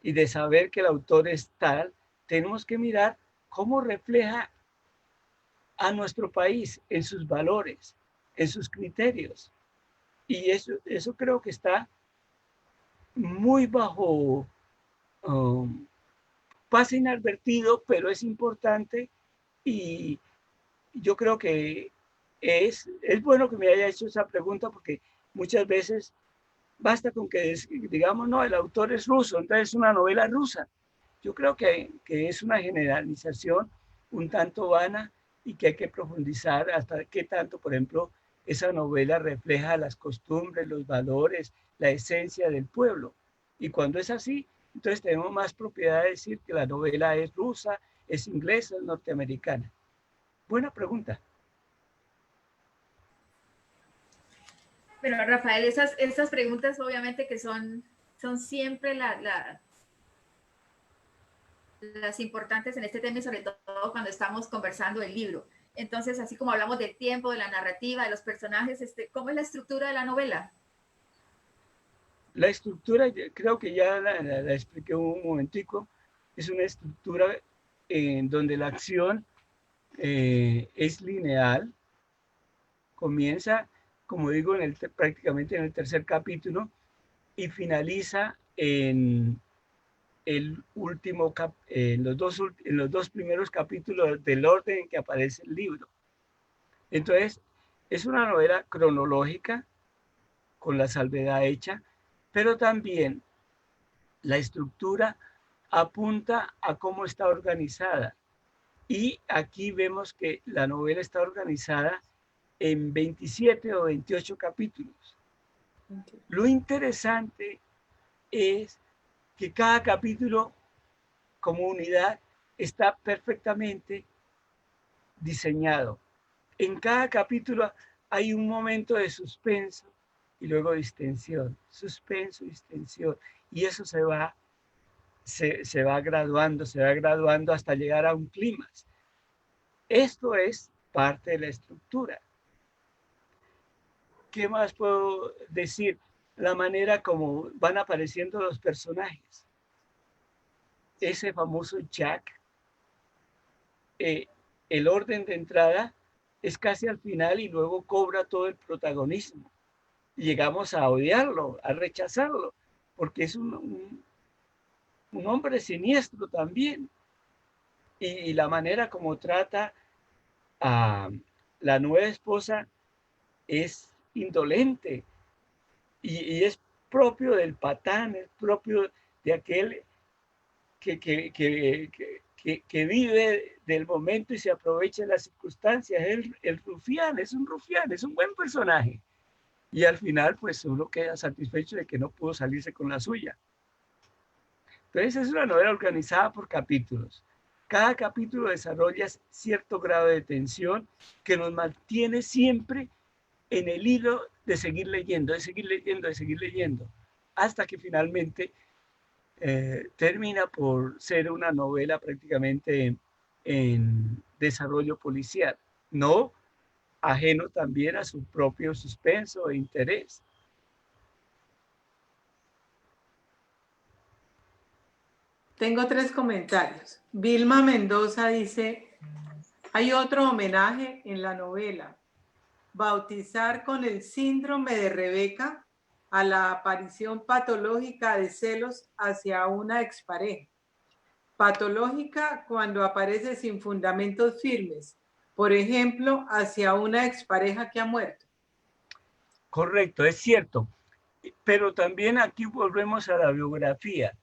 y de saber que el autor es tal, tenemos que mirar cómo refleja a nuestro país en sus valores, en sus criterios. Y eso creo que está muy bajo, pasa inadvertido, pero es importante y yo creo que es bueno que me haya hecho esa pregunta porque muchas veces basta con que digamos, no, el autor es ruso, entonces es una novela rusa. Yo creo que es una generalización un tanto vana y que hay que profundizar hasta qué tanto, por ejemplo, esa novela refleja las costumbres, los valores, la esencia del pueblo. Y cuando es así, entonces tenemos más propiedad de decir que la novela es rusa, es inglesa, es norteamericana. Buena pregunta. Pero Rafael, esas preguntas obviamente que son siempre las importantes en este tema y sobre todo cuando estamos conversando del libro. Entonces, así como hablamos del tiempo, de la narrativa, de los personajes, ¿cómo es la estructura de la novela? La estructura, creo que ya la expliqué un momentico, es una estructura en donde la acción es lineal, comienza, como digo, prácticamente en el tercer capítulo y finaliza en el último, en los dos primeros capítulos del orden en que aparece el libro. Entonces, es una novela cronológica, con la salvedad hecha, pero también la estructura apunta a cómo está organizada. Y aquí vemos que la novela está organizada en 27 o 28 capítulos. Lo interesante es que cada capítulo como unidad está perfectamente diseñado. En cada capítulo hay un momento de suspenso y luego distensión, suspenso y distensión. Y eso se va graduando hasta llegar a un clímax. Esto es parte de la estructura. ¿Qué más puedo decir? La manera como van apareciendo los personajes. Ese famoso Jack, el orden de entrada es casi al final y luego cobra todo el protagonismo. Y llegamos a odiarlo, a rechazarlo, porque es un hombre siniestro también. Y la manera como trata a la nueva esposa es indolente y es propio del patán, es propio de aquel que vive del momento y se aprovecha de las circunstancias. El rufián, es un rufián, es un buen personaje. Y al final, pues uno queda satisfecho de que no pudo salirse con la suya. Entonces es una novela organizada por capítulos. Cada capítulo desarrolla cierto grado de tensión que nos mantiene siempre en el hilo de seguir leyendo, de seguir leyendo, de seguir leyendo, hasta que finalmente termina por ser una novela prácticamente en desarrollo policial, no ajeno también a su propio suspenso e interés. Tengo 3 comentarios. Vilma Mendoza dice, hay otro homenaje en la novela, bautizar con el síndrome de Rebeca a la aparición patológica de celos hacia una expareja. Patológica cuando aparece sin fundamentos firmes, por ejemplo, hacia una expareja que ha muerto. Correcto, es cierto, pero también aquí volvemos a la biografía.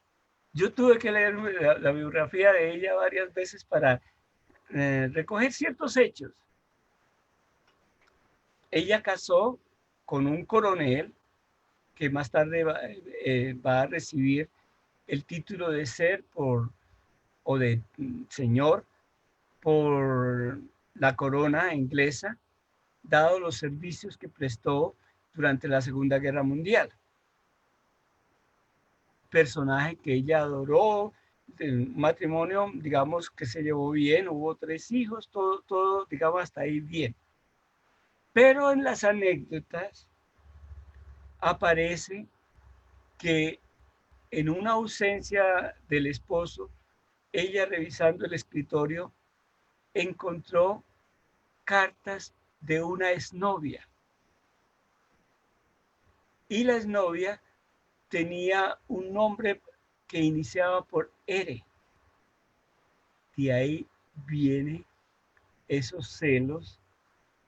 Yo tuve que leer la biografía de ella varias veces para recoger ciertos hechos. Ella casó con un coronel que más tarde va a recibir el título de ser o de señor por la corona inglesa, dado los servicios que prestó durante la Segunda Guerra Mundial. Personaje que ella adoró, un matrimonio, digamos, que se llevó bien, hubo 3 hijos, todo, digamos, hasta ahí bien. Pero en las anécdotas aparece que en una ausencia del esposo, ella revisando el escritorio, encontró cartas de una exnovia. Y la exnovia tenía un nombre que iniciaba por R. De ahí vienen esos celos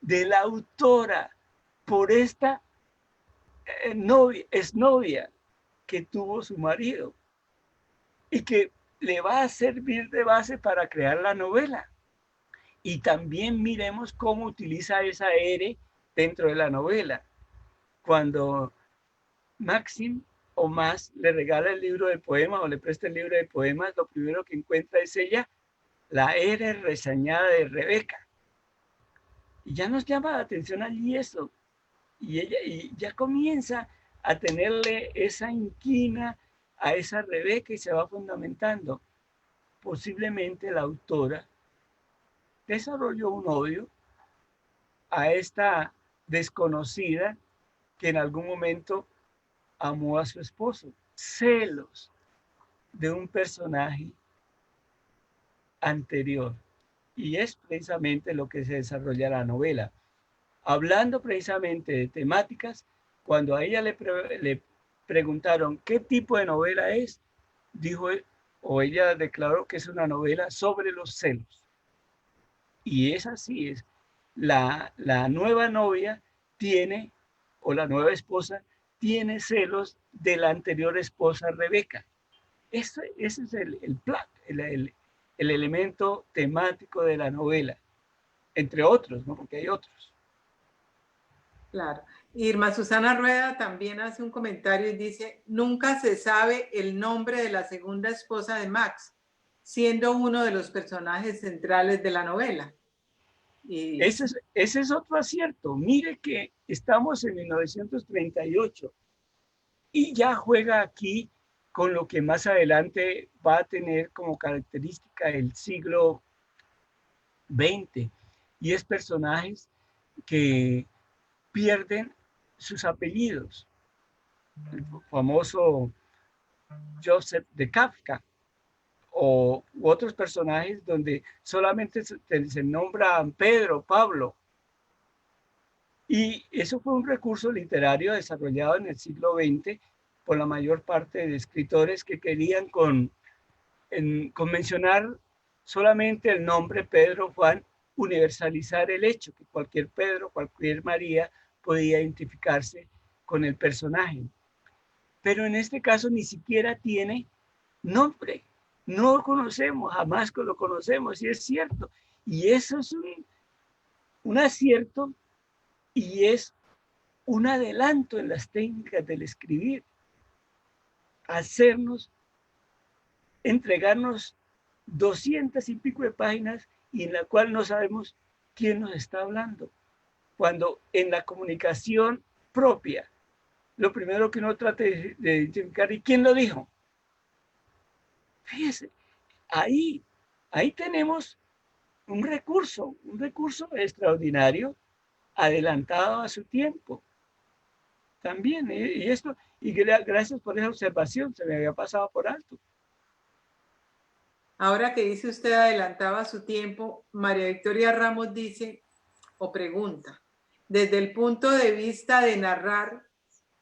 de la autora por esta exnovia que tuvo su marido y que le va a servir de base para crear la novela. Y también miremos cómo utiliza esa R dentro de la novela. Cuando Maxim o más le regala el libro de poemas o le presta el libro de poemas, lo primero que encuentra es ella, la R reseñada de Rebeca. Y ya nos llama la atención allí eso. Y ella ya comienza a tenerle esa inquina a esa Rebeca y se va fundamentando. Posiblemente la autora desarrolló un odio a esta desconocida que en algún momento amó a su esposo. Celos de un personaje anterior. Y es precisamente lo que se desarrolla la novela. Hablando precisamente de temáticas, cuando a ella le preguntaron qué tipo de novela es, dijo, o ella declaró que es una novela sobre los celos. Y es así, es. La nueva novia tiene, o la nueva esposa, tiene celos de la anterior esposa Rebeca. Ese es el plot, el elemento temático de la novela, entre otros, ¿no? Porque hay otros. Claro. Irma Susana Rueda también hace un comentario y dice, nunca se sabe el nombre de la segunda esposa de Max, siendo uno de los personajes centrales de la novela. Y Ese es otro acierto. Mire que estamos en 1938 y ya juega aquí con lo que más adelante va a tener como característica el siglo XX, y es personajes que pierden sus apellidos. El famoso Joseph de Kafka o otros personajes donde solamente se nombran Pedro, Pablo. Y eso fue un recurso literario desarrollado en el siglo XX por la mayor parte de escritores que querían con mencionar solamente el nombre Pedro, Juan, universalizar el hecho que cualquier Pedro, cualquier María podía identificarse con el personaje. Pero en este caso ni siquiera tiene nombre. No lo conocemos, jamás lo conocemos, y es cierto. Y eso es un acierto y es un adelanto en las técnicas del escribir. Entregarnos 200 y pico de páginas y en la cual no sabemos quién nos está hablando. Cuando en la comunicación propia, lo primero que uno trata de identificar, ¿y quién lo dijo? Fíjese, ahí tenemos un recurso extraordinario, adelantado a su tiempo. También, y gracias por esa observación, se me había pasado por alto. Ahora que dice usted adelantaba su tiempo, María Victoria Ramos dice o pregunta, desde el punto de vista de narrar,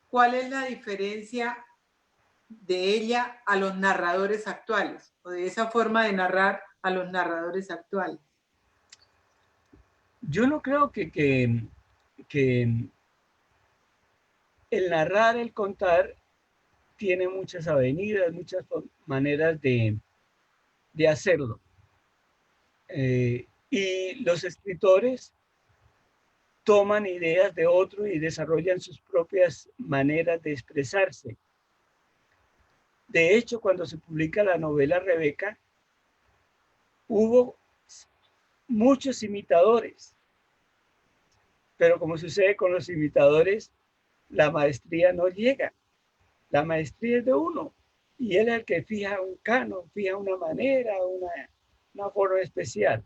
¿cuál es la diferencia de ella a los narradores actuales o de esa forma de narrar a los narradores actuales? Yo no creo que el narrar, el contar, tiene muchas avenidas, muchas maneras de hacerlo. Y los escritores toman ideas de otro y desarrollan sus propias maneras de expresarse. De hecho, cuando se publica la novela Rebeca, hubo muchos imitadores, pero como sucede con los imitadores, la maestría no llega. La maestría es de uno y él es el que fija un canon, fija una manera, una forma especial.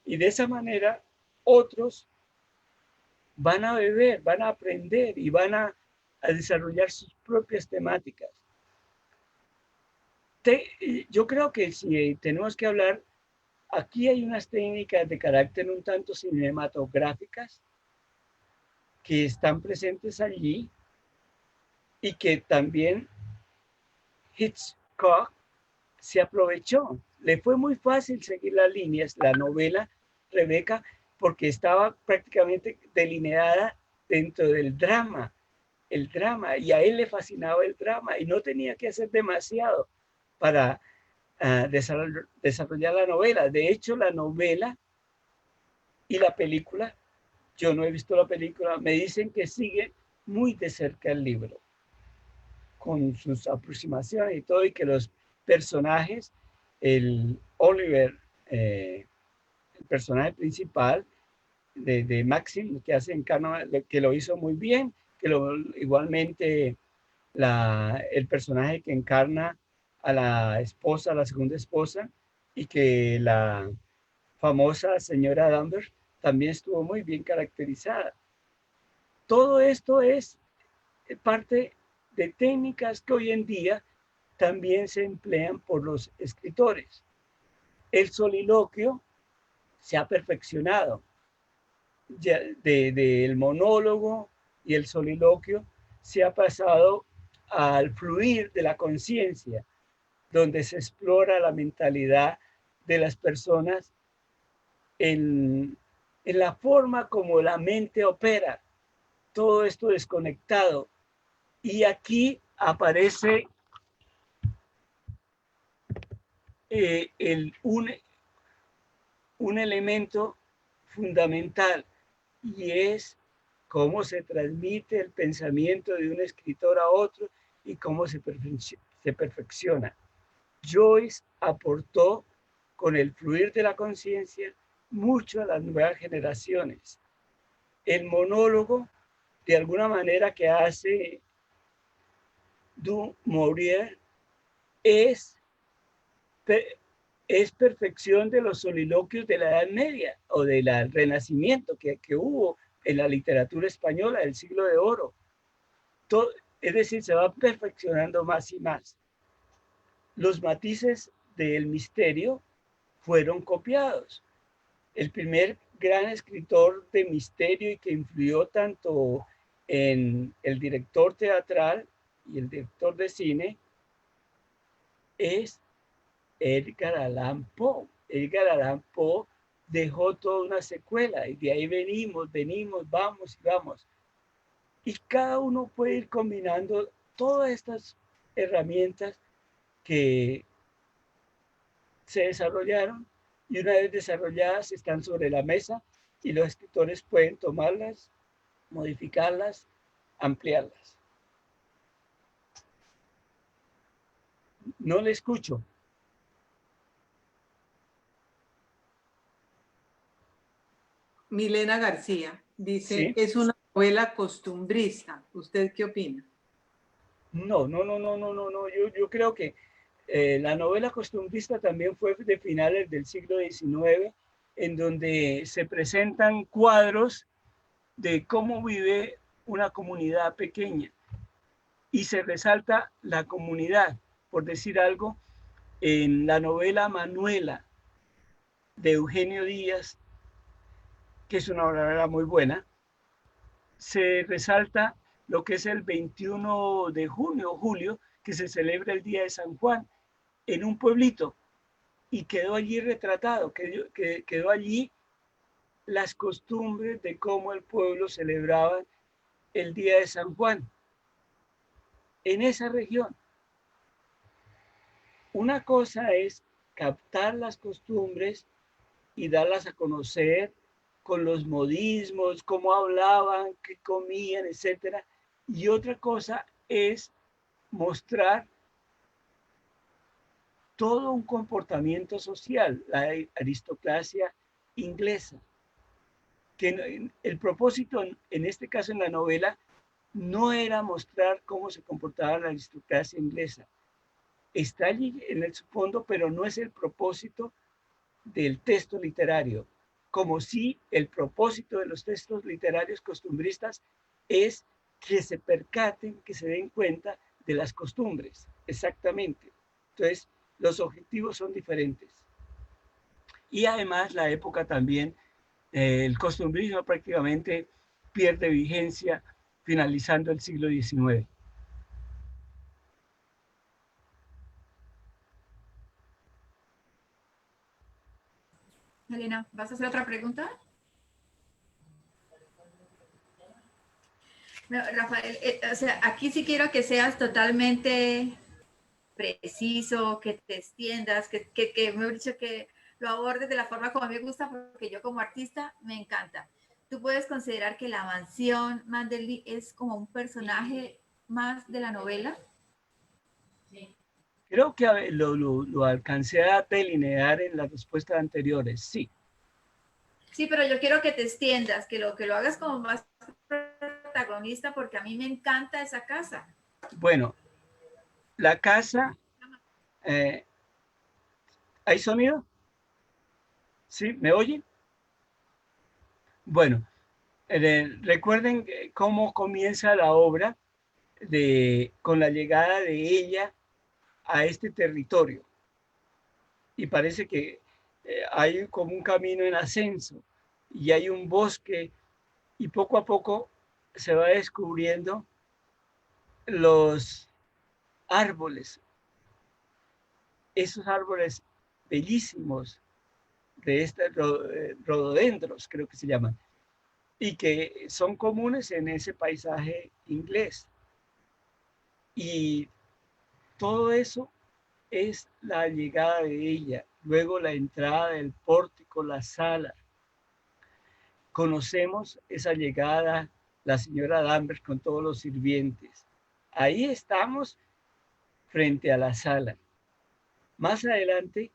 Y de esa manera otros van a beber, van a aprender y van a desarrollar sus propias temáticas. Yo creo que si tenemos que hablar, aquí hay unas técnicas de carácter un tanto cinematográficas que están presentes allí y que también Hitchcock se aprovechó. Le fue muy fácil seguir las líneas, la novela Rebeca, porque estaba prácticamente delineada dentro del drama, el drama, y a él le fascinaba el drama y no tenía que hacer demasiado para desarrollar la novela. De hecho, la novela y la película, yo no he visto la película, me dicen que sigue muy de cerca el libro, con sus aproximaciones y todo, y que los personajes, el Oliver, el personaje principal de Maxim, que hace que lo hizo muy bien, igualmente el personaje que encarna a la esposa, a la segunda esposa, y que la famosa señora Danvers también estuvo muy bien caracterizada. Todo esto es parte de técnicas que hoy en día también se emplean por los escritores. El soliloquio se ha perfeccionado. Del monólogo y el soliloquio se ha pasado al fluir de la conciencia, donde se explora la mentalidad de las personas en la forma como la mente opera, todo esto desconectado. Y aquí aparece un elemento fundamental, y es cómo se transmite el pensamiento de un escritor a otro y cómo se perfecciona. Joyce aportó con el fluir de la conciencia mucho a las nuevas generaciones. El monólogo, de alguna manera, que hace Du Maurier es perfección de los soliloquios de la Edad Media o del Renacimiento que hubo en la literatura española del siglo de oro. Todo, es decir, se va perfeccionando más y más. Los matices del misterio fueron copiados. El primer gran escritor de misterio y que influyó tanto en el director teatral y el director de cine es Edgar Allan Poe. Edgar Allan Poe dejó toda una secuela y de ahí venimos, vamos y vamos. Y cada uno puede ir combinando todas estas herramientas que se desarrollaron y una vez desarrolladas están sobre la mesa y los escritores pueden tomarlas, modificarlas, ampliarlas. No le escucho. Milena García dice, ¿Sí? es una novela costumbrista. ¿Usted qué opina? No. Yo creo que la novela costumbrista también fue de finales del siglo XIX, en donde se presentan cuadros de cómo vive una comunidad pequeña y se resalta la comunidad. Por decir algo, en la novela Manuela de Eugenio Díaz, que es una novela muy buena, se resalta lo que es el 21 de junio, julio, que se celebra el Día de San Juan en un pueblito y quedó allí retratado, quedó allí las costumbres de cómo el pueblo celebraba el Día de San Juan en esa región. Una cosa es captar las costumbres y darlas a conocer con los modismos, cómo hablaban, qué comían, etcétera. Y otra cosa es mostrar todo un comportamiento social, la aristocracia inglesa. Que el propósito, en este caso en la novela, no era mostrar cómo se comportaba la aristocracia inglesa. Está allí en el fondo, pero no es el propósito del texto literario, como si el propósito de los textos literarios costumbristas es que se percaten, que se den cuenta de las costumbres, exactamente. Entonces, los objetivos son diferentes. Y además la época también, el costumbrismo prácticamente pierde vigencia finalizando el siglo XIX. Elena, ¿vas a hacer otra pregunta? No, Rafael, o sea, aquí sí quiero que seas totalmente preciso, que te extiendas, me he dicho que lo abordes de la forma como me gusta, porque yo como artista me encanta. ¿Tú puedes considerar que la mansión Manderly es como un personaje más de la novela? Creo que lo alcancé a delinear en las respuestas anteriores, sí. Sí, pero yo quiero que te extiendas, que lo hagas como más protagonista, porque a mí me encanta esa casa. Bueno, la casa, ¿hay sonido? ¿Sí? ¿Me oyen? Bueno, recuerden cómo comienza la obra con la llegada de ella a este territorio. Y parece que hay como un camino en ascenso y hay un bosque y poco a poco se va descubriendo los árboles, esos árboles bellísimos de estos rododendros, creo que se llaman, y que son comunes en ese paisaje inglés. Y todo eso es la llegada de ella, luego la entrada del pórtico, la sala. Conocemos esa llegada la señora Danvers con todos los sirvientes. Ahí estamos frente a la sala. Más adelante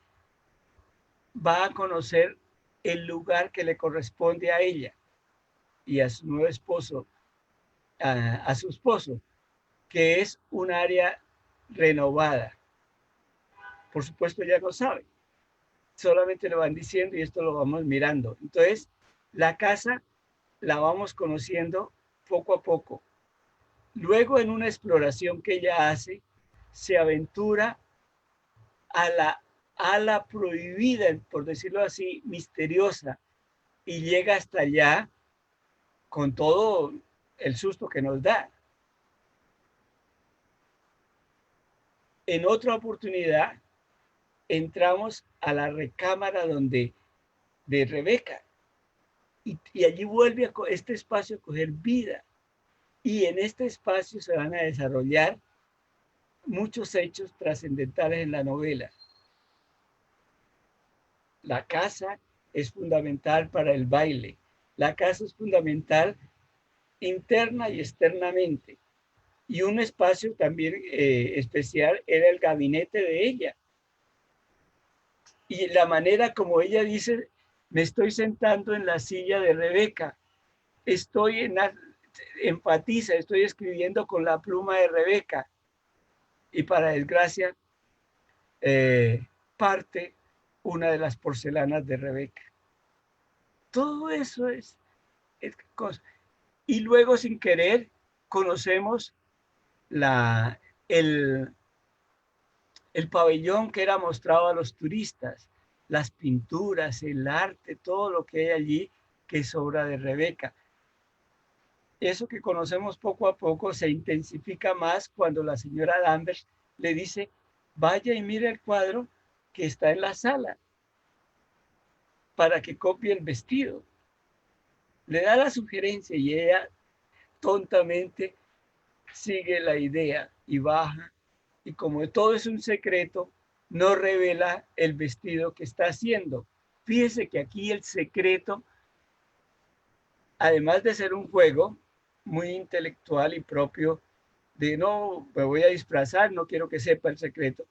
va a conocer el lugar que le corresponde a ella y a su nuevo esposo, a su esposo, que es un área renovada. Por supuesto, ella no sabe, solamente le van diciendo y esto lo vamos mirando. Entonces, la casa la vamos conociendo poco a poco. Luego, en una exploración que ella hace, se aventura a la ala prohibida, por decirlo así, misteriosa, y llega hasta allá con todo el susto que nos da. En otra oportunidad, entramos a la recámara de Rebeca y allí vuelve este espacio a coger vida. Y en este espacio se van a desarrollar muchos hechos trascendentales en la novela. La casa es fundamental para el baile. La casa es fundamental interna y externamente. Y un espacio también especial era el gabinete de ella. Y la manera como ella dice, me estoy sentando en la silla de Rebeca. Enfatiza, estoy escribiendo con la pluma de Rebeca. Y para desgracia, parte una de las porcelanas de Rebeca. Todo eso es cosa. Y luego, sin querer, conocemos el pabellón que era mostrado a los turistas, las pinturas, el arte, todo lo que hay allí, que es obra de Rebeca. Eso que conocemos poco a poco se intensifica más cuando la señora Danvers le dice, vaya y mire el cuadro que está en la sala para que copie el vestido. Le da la sugerencia y ella tontamente sigue la idea y baja. Y como todo es un secreto, no revela el vestido que está haciendo. Fíjese que aquí el secreto, además de ser un juego muy intelectual y propio de no, me voy a disfrazar, no quiero que sepa el secreto.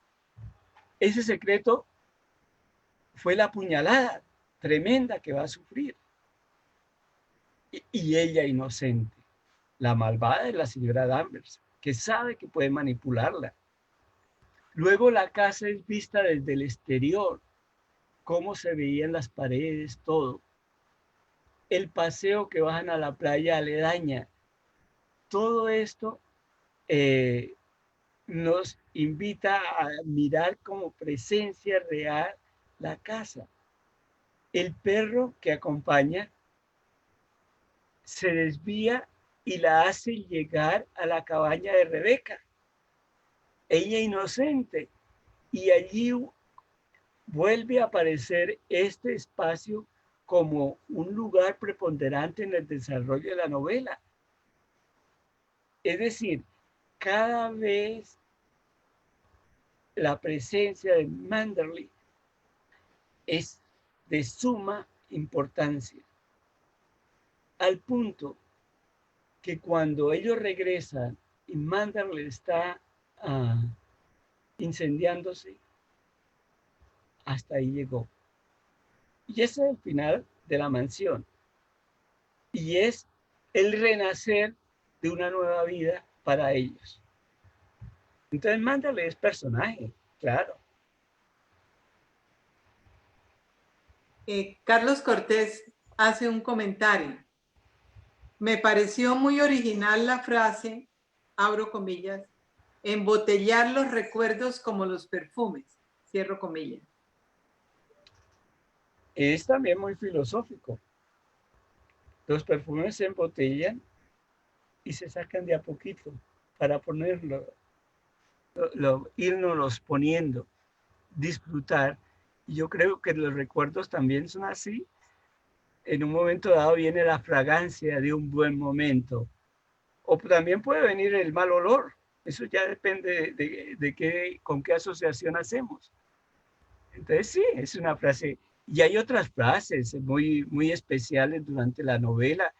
Ese secreto fue la puñalada tremenda que va a sufrir. Y ella inocente. La malvada es la señora Danvers, que sabe que puede manipularla. Luego la casa es vista desde el exterior, cómo se veían las paredes, todo. El paseo que bajan a la playa aledaña. Todo esto nos invita a mirar como presencia real la casa. El perro que acompaña se desvía y la hace llegar a la cabaña de Rebeca. Ella inocente. Y allí vuelve a aparecer este espacio como un lugar preponderante en el desarrollo de la novela. Es decir, cada vez la presencia de Manderley es de suma importancia, al punto que cuando ellos regresan y Manderley está incendiándose, hasta ahí llegó. Y ese es el final de la mansión. Y es el renacer de una nueva vida para ellos. Entonces, Manderley es personaje, claro. Carlos Cortés hace un comentario. Me pareció muy original la frase, abro comillas, embotellar los recuerdos como los perfumes, cierro comillas. Es también muy filosófico. Los perfumes se embotellan y se sacan de a poquito para ponerlo, irnos poniendo, disfrutar. Y yo creo que los recuerdos también son así. En un momento dado viene la fragancia de un buen momento. O también puede venir el mal olor. Eso ya depende con qué asociación hacemos. Entonces sí, es una frase. Y hay otras frases muy, muy especiales durante la novela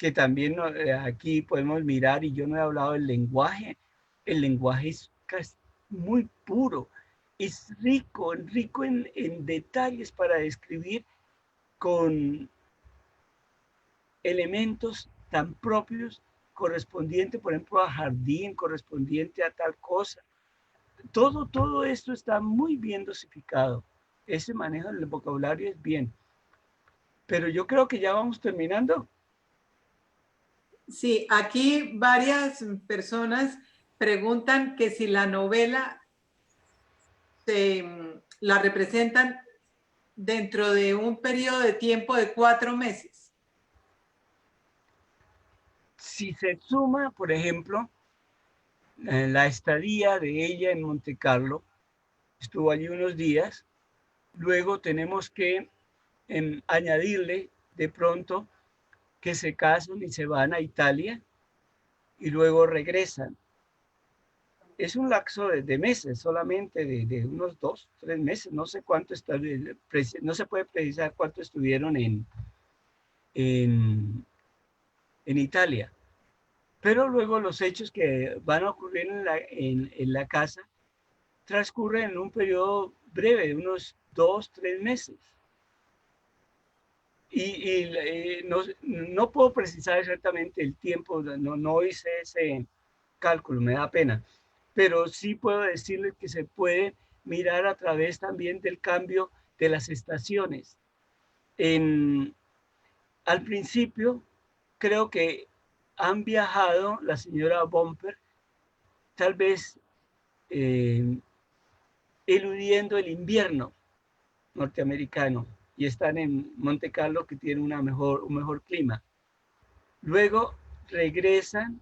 que también aquí podemos mirar, y yo no he hablado del lenguaje. El lenguaje es muy puro, es rico en detalles para describir con elementos tan propios, correspondiente, por ejemplo, a jardín, correspondiente a tal cosa. Todo esto está muy bien dosificado. Ese manejo del vocabulario es bien. Pero yo creo que ya vamos terminando. Sí, aquí varias personas preguntan que si la novela la representan dentro de un periodo de tiempo de 4 meses. Si se suma, por ejemplo, la estadía de ella en Monte Carlo, estuvo allí unos días, luego tenemos que añadirle de pronto que se casan y se van a Italia y luego regresan. Es un lapso de meses, solamente de unos 2, 3 meses, no sé cuánto está, no se puede precisar cuánto estuvieron en Italia. Pero luego los hechos que van a ocurrir en la casa transcurren en un periodo breve, de unos 2, 3 meses. No puedo precisar exactamente el tiempo, no hice ese cálculo, me da pena, pero sí puedo decirles que se puede mirar a través también del cambio de las estaciones. Al principio, creo que han viajado la señora Bumper, tal vez eludiendo el invierno norteamericano, y están en Monte Carlo, que tiene un mejor clima. Luego regresan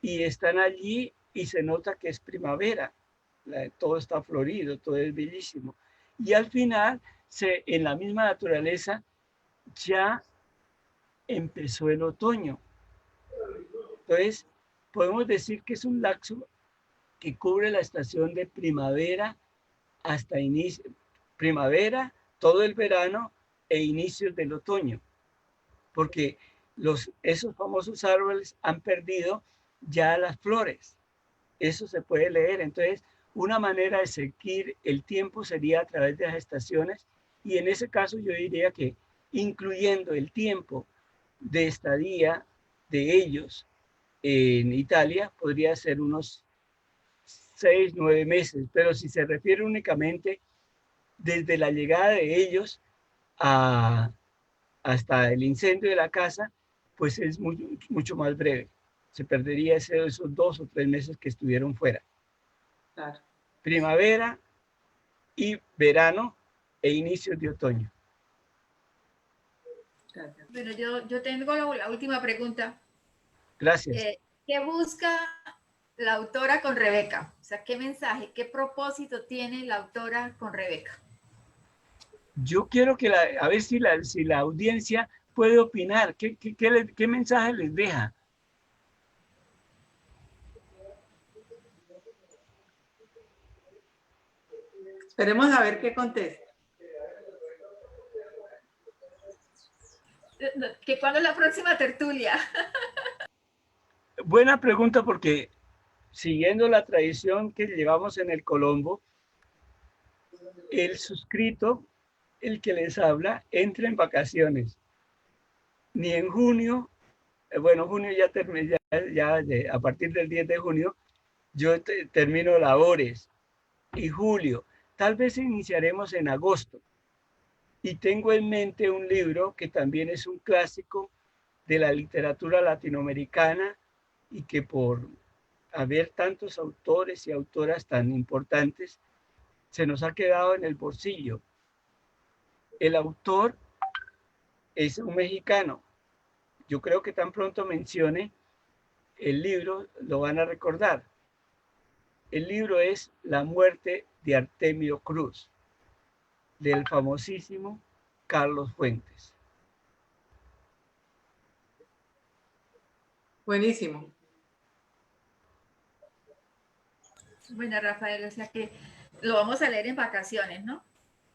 y están allí y se nota que es primavera, todo está florido, todo es bellísimo. Y al final, en la misma naturaleza, ya empezó el otoño. Entonces, podemos decir que es un lapso que cubre la estación de primavera hasta primavera, todo el verano e inicios del otoño, porque esos famosos árboles han perdido ya las flores. Eso se puede leer. Entonces, una manera de seguir el tiempo sería a través de las estaciones, y en ese caso yo diría que incluyendo el tiempo de estadía de ellos en Italia, podría ser unos 6, 9 meses, pero si se refiere únicamente desde la llegada de ellos hasta el incendio de la casa, pues es mucho más breve. Se perdería esos 2 o 3 meses que estuvieron fuera. Claro. Primavera y verano e inicios de otoño. Bueno, yo tengo la última pregunta. Gracias. ¿Qué busca la autora con Rebeca? O sea, ¿qué mensaje, qué propósito tiene la autora con Rebeca? Yo quiero que a ver si la audiencia puede opinar. ¿Qué mensaje les deja? Esperemos a ver qué contesta. ¿Cuándo es la próxima tertulia? Buena pregunta, porque siguiendo la tradición que llevamos en el Colombo, el suscrito, el que les habla, entra en vacaciones. Ni en junio, bueno, junio ya terminé, a partir del 10 de junio, yo termino labores. Y julio, tal vez iniciaremos en agosto. Y tengo en mente un libro que también es un clásico de la literatura latinoamericana, y que por haber tantos autores y autoras tan importantes, se nos ha quedado en el bolsillo. El autor es un mexicano. Yo creo que tan pronto mencione el libro, lo van a recordar. El libro es La muerte de Artemio Cruz, del famosísimo Carlos Fuentes. Buenísimo. Bueno, Rafael, o sea que lo vamos a leer en vacaciones, ¿no?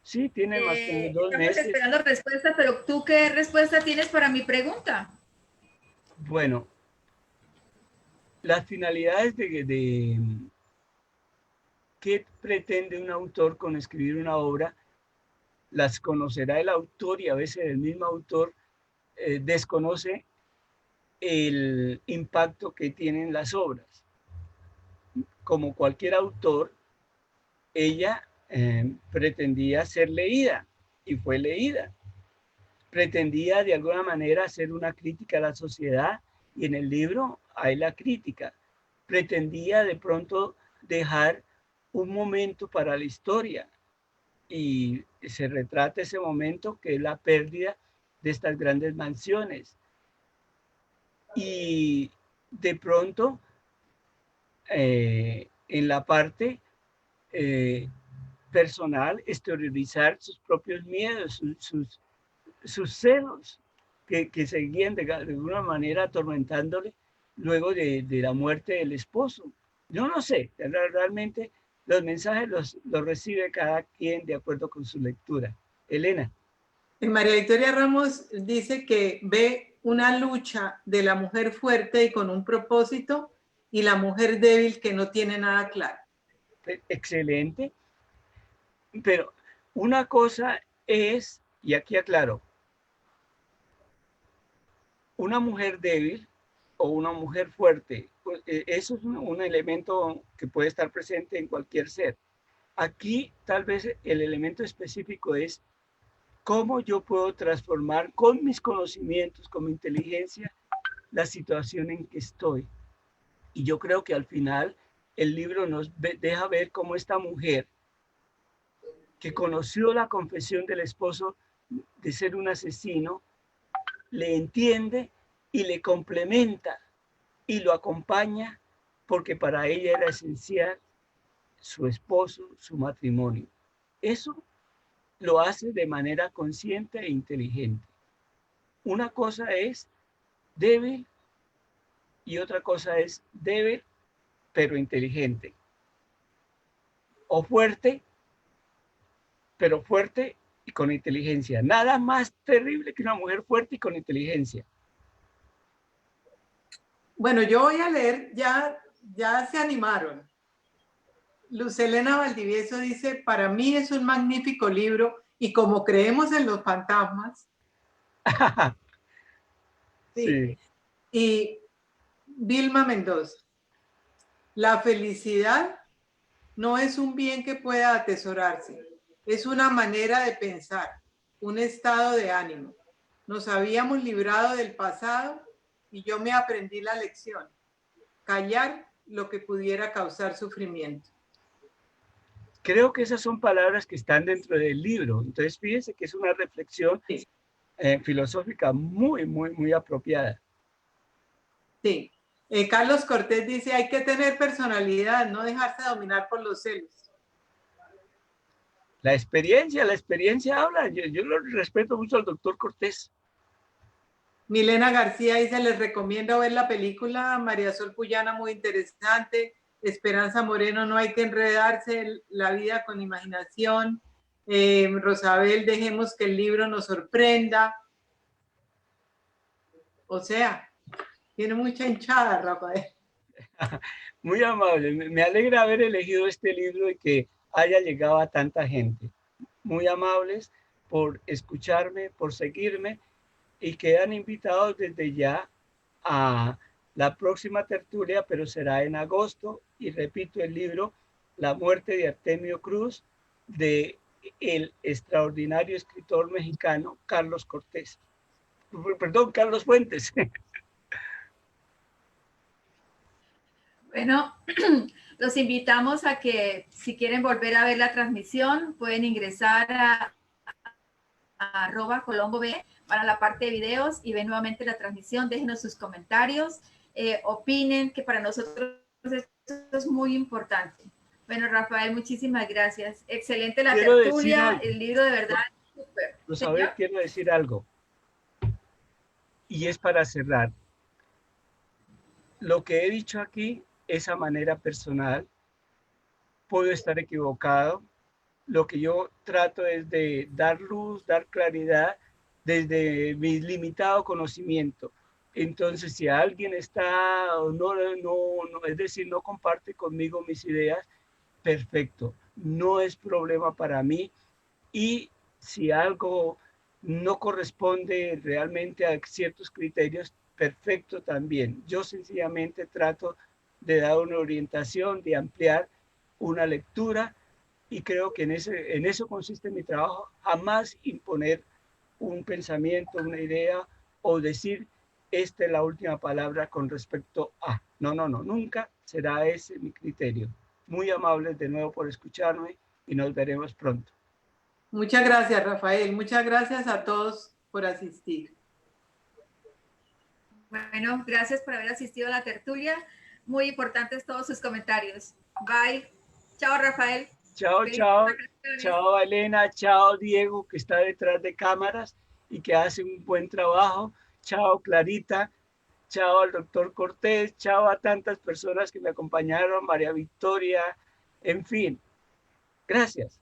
Sí, tiene más que 2 meses. Estamos esperando respuesta, pero ¿tú qué respuesta tienes para mi pregunta? Bueno, las finalidades de qué pretende un autor con escribir una obra, las conocerá el autor y a veces el mismo autor desconoce el impacto que tienen las obras. Como cualquier autor, ella pretendía ser leída y fue leída. Pretendía de alguna manera hacer una crítica a la sociedad y en el libro hay la crítica. Pretendía de pronto dejar un momento para la historia y se retrata ese momento que es la pérdida de estas grandes mansiones. Y de pronto, en la parte personal, exteriorizar sus propios miedos, sus celos, que seguían de alguna manera atormentándole luego de la muerte del esposo. Yo no sé, realmente los mensajes los recibe cada quien de acuerdo con su lectura. Elena. María Victoria Ramos dice que ve una lucha de la mujer fuerte y con un propósito y la mujer débil que no tiene nada claro. Excelente. Pero una cosa es, y aquí aclaro, una mujer débil o una mujer fuerte, eso es un elemento que puede estar presente en cualquier ser. Aquí tal vez el elemento específico es cómo yo puedo transformar con mis conocimientos, con mi inteligencia, la situación en que estoy. Y yo creo que al final el libro nos deja ver cómo esta mujer que conoció la confesión del esposo de ser un asesino, le entiende y le complementa y lo acompaña porque para ella era esencial su esposo, su matrimonio. Eso lo hace de manera consciente e inteligente. Una cosa es débil y otra cosa es débil pero inteligente. O fuerte, pero fuerte y con inteligencia. Nada más terrible que una mujer fuerte y con inteligencia. Bueno, yo voy a leer, ya se animaron. Luz Helena Valdivieso dice, para mí es un magnífico libro y como creemos en los fantasmas, sí. Y Vilma Mendoza, la felicidad no es un bien que pueda atesorarse, es una manera de pensar, un estado de ánimo. Nos habíamos librado del pasado y yo me aprendí la lección, callar lo que pudiera causar sufrimiento. Creo que esas son palabras que están dentro del libro. Entonces, fíjense que es una reflexión filosófica muy apropiada. Sí. Carlos Cortés dice, hay que tener personalidad, no dejarse dominar por los celos. La experiencia habla. Yo lo respeto mucho al doctor Cortés. Milena García dice, les recomiendo ver la película María Sol Puyana, muy interesante. Esperanza Moreno, no hay que enredarse, la vida con imaginación. Rosabel, dejemos que el libro nos sorprenda. O sea, tiene mucha hinchada, Rafael. Muy amable. Me alegra haber elegido este libro y que haya llegado a tanta gente. Muy amables por escucharme, por seguirme y quedan invitados desde ya a la próxima tertulia, pero será en agosto. Y repito, el libro La muerte de Artemio Cruz, de el extraordinario escritor mexicano Carlos Cortés. Perdón, Carlos Fuentes. Bueno, los invitamos a que si quieren volver a ver la transmisión, pueden ingresar a @ColomboB para la parte de videos y ven nuevamente la transmisión. Déjenos sus comentarios, opinen, que para nosotros esto es muy importante. Bueno, Rafael, muchísimas gracias. Excelente la tertulia, el libro de verdad. Súper. Rosabel, quiero decir algo. Y es para cerrar. Lo que he dicho aquí es a manera personal. Puedo estar equivocado. Lo que yo trato es de dar luz, dar claridad desde mi limitado conocimiento. Entonces, si alguien está, es decir, no comparte conmigo mis ideas, perfecto, no es problema para mí. Y si algo no corresponde realmente a ciertos criterios, perfecto también. Yo sencillamente trato de dar una orientación, de ampliar una lectura y creo que en eso consiste mi trabajo, jamás imponer un pensamiento, una idea o decir esta es la última palabra con respecto a. No, no, no, nunca será ese mi criterio. Muy amables de nuevo por escucharme y nos veremos pronto. Muchas gracias, Rafael. Muchas gracias a todos por asistir. Bueno, gracias por haber asistido a la tertulia. Muy importantes todos sus comentarios. Bye. Chao, Rafael. Chao, chao. Chao, Elena. Chao, Diego, que está detrás de cámaras y que hace un buen trabajo. Chao, Clarita. Chao al doctor Cortés. Chao a tantas personas que me acompañaron, María Victoria. En fin, gracias.